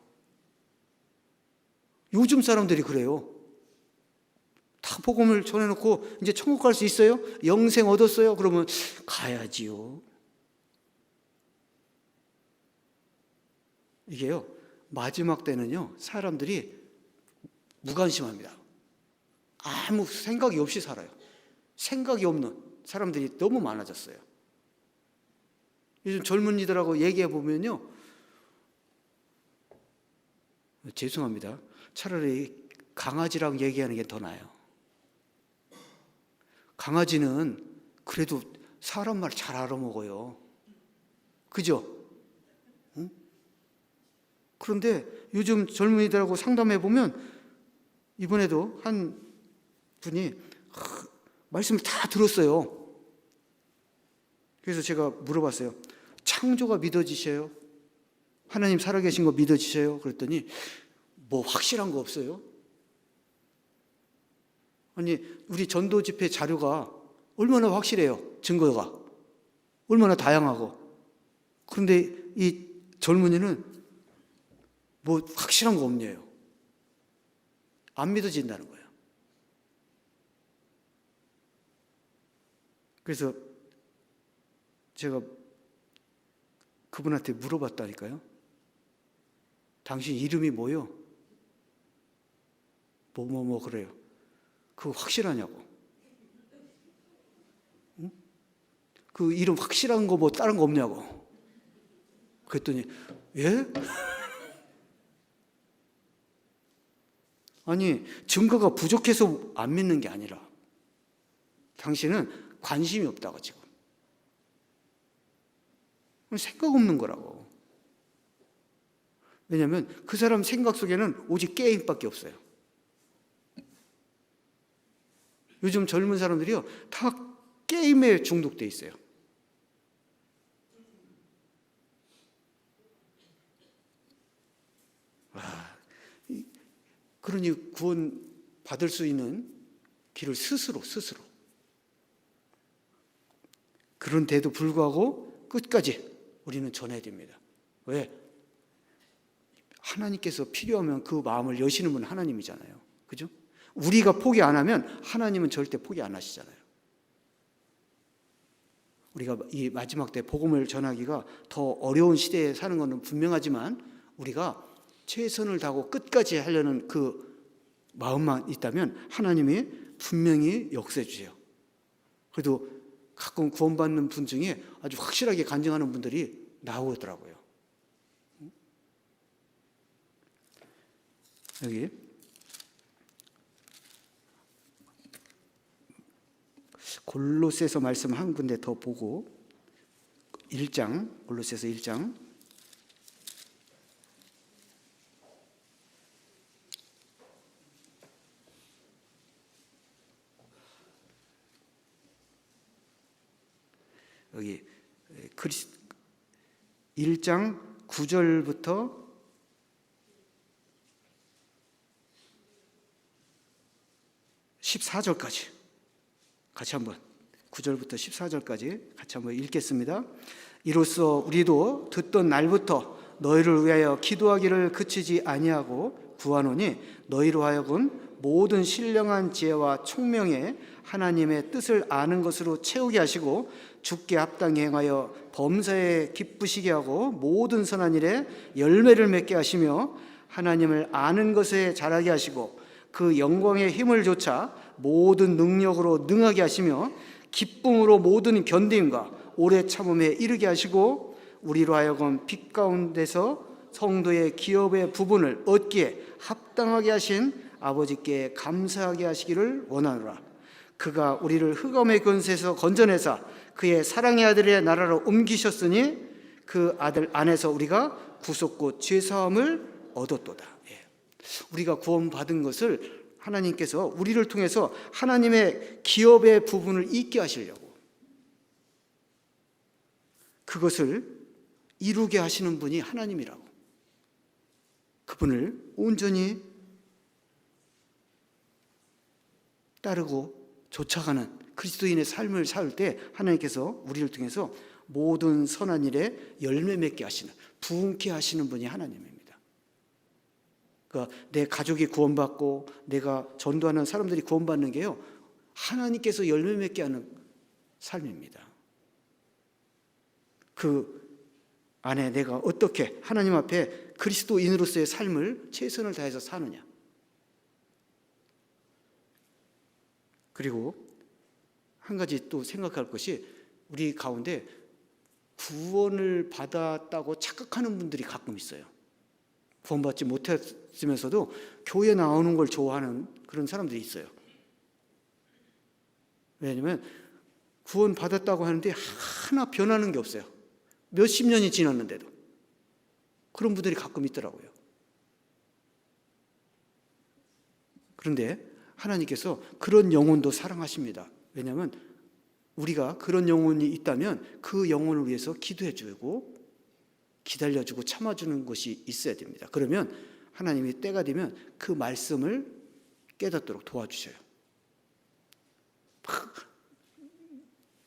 요즘 사람들이 그래요. 다 복음을 전해놓고 이제 천국 갈 수 있어요? 영생 얻었어요? 그러면 가야지요. 이게요, 마지막 때는요, 사람들이 무관심합니다. 아무 생각이 없이 살아요. 생각이 없는 사람들이 너무 많아졌어요. 요즘 젊은이들하고 얘기해 보면요, 죄송합니다. 차라리 강아지랑 얘기하는 게 더 나아요. 강아지는 그래도 사람 말 잘 알아먹어요. 그죠? 응? 그런데 요즘 젊은이들하고 상담해 보면, 이번에도 한 분이 말씀을 다 들었어요. 그래서 제가 물어봤어요. 창조가 믿어지셔요? 하나님 살아계신 거 믿어지셔요? 그랬더니 뭐 확실한 거 없어요? 아니, 우리 전도 집회 자료가 얼마나 확실해요. 증거가 얼마나 다양하고. 그런데 이 젊은이는 뭐 확실한 거 없네요. 안 믿어진다는 거예요. 그래서 제가 그분한테 물어봤다니까요. 당신 이름이 뭐요? 뭐 그래요. 그거 확실하냐고. 응? 그 이름 확실한 거 뭐 다른 거 없냐고. 그랬더니 예? 아니, 증거가 부족해서 안 믿는 게 아니라 당신은 관심이 없다고 지금. 생각 없는 거라고. 왜냐하면 그 사람 생각 속에는 오직 게임밖에 없어요. 요즘 젊은 사람들이요, 다 게임에 중독돼 있어요. 그러니 구원 받을 수 있는 길을 스스로. 그런데도 불구하고 끝까지 우리는 전해야 됩니다. 왜? 하나님께서 필요하면 그 마음을 여시는 분은 하나님이잖아요. 그죠? 우리가 포기 안 하면 하나님은 절대 포기 안 하시잖아요. 우리가 이 마지막 때 복음을 전하기가 더 어려운 시대에 사는 것은 분명하지만 우리가 최선을 다하고 끝까지 하려는 그 마음만 있다면 하나님이 분명히 역사해 주세요. 그래도 가끔 구원받는 분 중에 아주 확실하게 간증하는 분들이 나오더라고요. 여기 골로새서 말씀 한 군데 더 보고 1장, 골로새서 1장 여기 1장 9절부터 14절까지 같이 한번 9절부터 14절까지 같이 한번 읽겠습니다. 이로써 우리도 듣던 날부터 너희를 위하여 기도하기를 그치지 아니하고 구하노니 너희로 하여금 모든 신령한 지혜와 총명에 하나님의 뜻을 아는 것으로 채우게 하시고 주께 합당히 행하여 범사에 기쁘시게 하고 모든 선한 일에 열매를 맺게 하시며 하나님을 아는 것에 자라게 하시고 그 영광의 힘을 조차 모든 능력으로 능하게 하시며 기쁨으로 모든 견딤과 오래 참음에 이르게 하시고 우리로 하여금 빛 가운데서 성도의 기업의 부분을 얻기에 합당하게 하신 아버지께 감사하게 하시기를 원하노라. 그가 우리를 흑암의 권세에서 건져내사 그의 사랑의 아들의 나라로 옮기셨으니 그 아들 안에서 우리가 구속고 죄사함을 얻었도다. 우리가 구원받은 것을 하나님께서 우리를 통해서 하나님의 기업의 부분을 잊게 하시려고, 그것을 이루게 하시는 분이 하나님이라고, 그분을 온전히 따르고 쫓아가는 그리스도인의 삶을 살 때 하나님께서 우리를 통해서 모든 선한 일에 열매 맺게 하시는, 부흥케 하시는 분이 하나님입니다. 그러니까 내 가족이 구원받고 내가 전도하는 사람들이 구원받는 게요, 하나님께서 열매 맺게 하는 삶입니다. 그 안에 내가 어떻게 하나님 앞에 그리스도인으로서의 삶을 최선을 다해서 사느냐. 그리고 한 가지 또 생각할 것이, 우리 가운데 구원을 받았다고 착각하는 분들이 가끔 있어요. 구원받지 못했으면서도 교회 나오는 걸 좋아하는 그런 사람들이 있어요. 왜냐하면 구원받았다고 하는데 하나 변하는 게 없어요. 몇십 년이 지났는데도. 그런 분들이 가끔 있더라고요. 그런데 하나님께서 그런 영혼도 사랑하십니다. 왜냐하면 우리가 그런 영혼이 있다면 그 영혼을 위해서 기도해주고 기다려주고 참아주는 것이 있어야 됩니다. 그러면 하나님이 때가 되면 그 말씀을 깨닫도록 도와주셔요. 막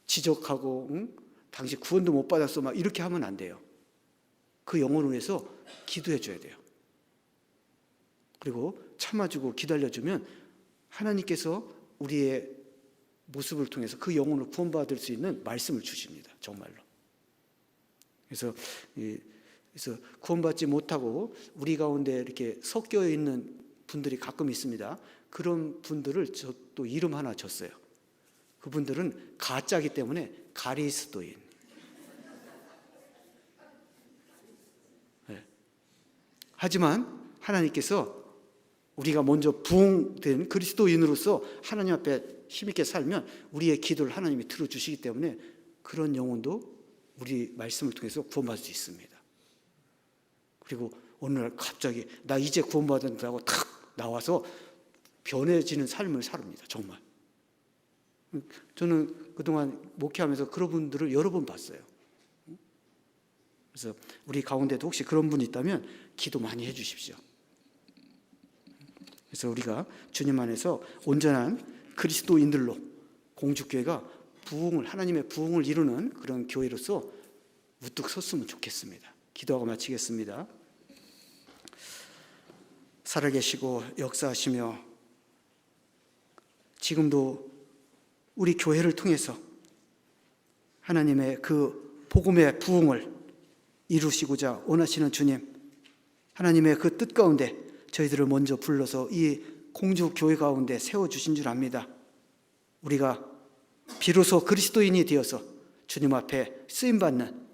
지적하고 당신 구원도 못 받았어 막 이렇게 하면 안 돼요. 그 영혼을 위해서 기도해줘야 돼요. 그리고 참아주고 기다려주면 하나님께서 우리의 모습을 통해서 그 영혼을 구원받을 수 있는 말씀을 주십니다. 정말로. 그래서 구원받지 못하고 우리 가운데 이렇게 섞여 있는 분들이 가끔 있습니다. 그런 분들을 저 또 이름 하나 줬어요. 그분들은 가짜기 때문에 가리스도인. 네. 하지만 하나님께서 우리가 먼저 부흥된 그리스도인으로서 하나님 앞에 힘있게 살면 우리의 기도를 하나님이 들어주시기 때문에 그런 영혼도 우리 말씀을 통해서 구원받을 수 있습니다. 그리고 어느 날 갑자기 나 이제 구원받는다고 탁 나와서 변해지는 삶을 삽니다. 정말. 저는 그동안 목회하면서 그런 분들을 여러 번 봤어요. 그래서 우리 가운데도 혹시 그런 분이 있다면 기도 많이 해 주십시오. 그래서 우리가 주님 안에서 온전한 그리스도인들로 공주교회가 부흥을, 하나님의 부흥을 이루는 그런 교회로서 우뚝 섰으면 좋겠습니다. 기도하고 마치겠습니다. 살아계시고 역사하시며 지금도 우리 교회를 통해서 하나님의 그 복음의 부흥을 이루시고자 원하시는 주님, 하나님의 그 뜻 가운데 저희들을 먼저 불러서 이 공주교회 가운데 세워주신 줄 압니다. 우리가 비로소 그리스도인이 되어서 주님 앞에 쓰임받는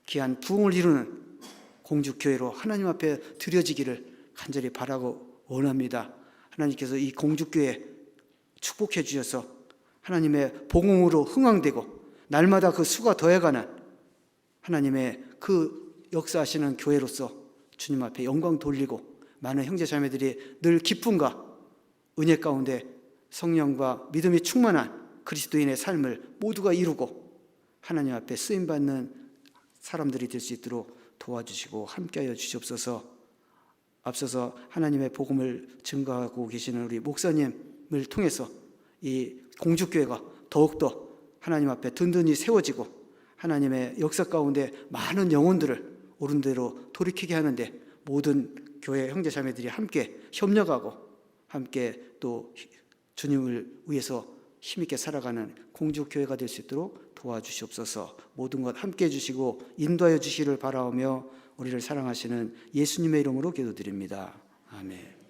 귀한 부흥을 이루는 공주교회로 하나님 앞에 드려지기를 간절히 바라고 원합니다. 하나님께서 이 공주교회 축복해 주셔서 하나님의 복음으로 흥왕되고 날마다 그 수가 더해가는 하나님의 그 역사하시는 교회로서 주님 앞에 영광 돌리고 많은 형제 자매들이 늘 기쁨과 은혜 가운데 성령과 믿음이 충만한 그리스도인의 삶을 모두가 이루고 하나님 앞에 쓰임받는 사람들이 될 수 있도록 도와주시고 함께하여 주시옵소서. 앞서서 하나님의 복음을 증거하고 계시는 우리 목사님을 통해서 이 공주교회가 더욱더 하나님 앞에 든든히 세워지고 하나님의 역사 가운데 많은 영혼들을 옳은 대로 돌이키게 하는데 모든 교회 형제 자매들이 함께 협력하고 함께 또 주님을 위해서 힘있게 살아가는 공주교회가 될 수 있도록 도와주시옵소서. 모든 것 함께 해주시고 인도하여 주시기를 바라오며 우리를 사랑하시는 예수님의 이름으로 기도드립니다. 아멘.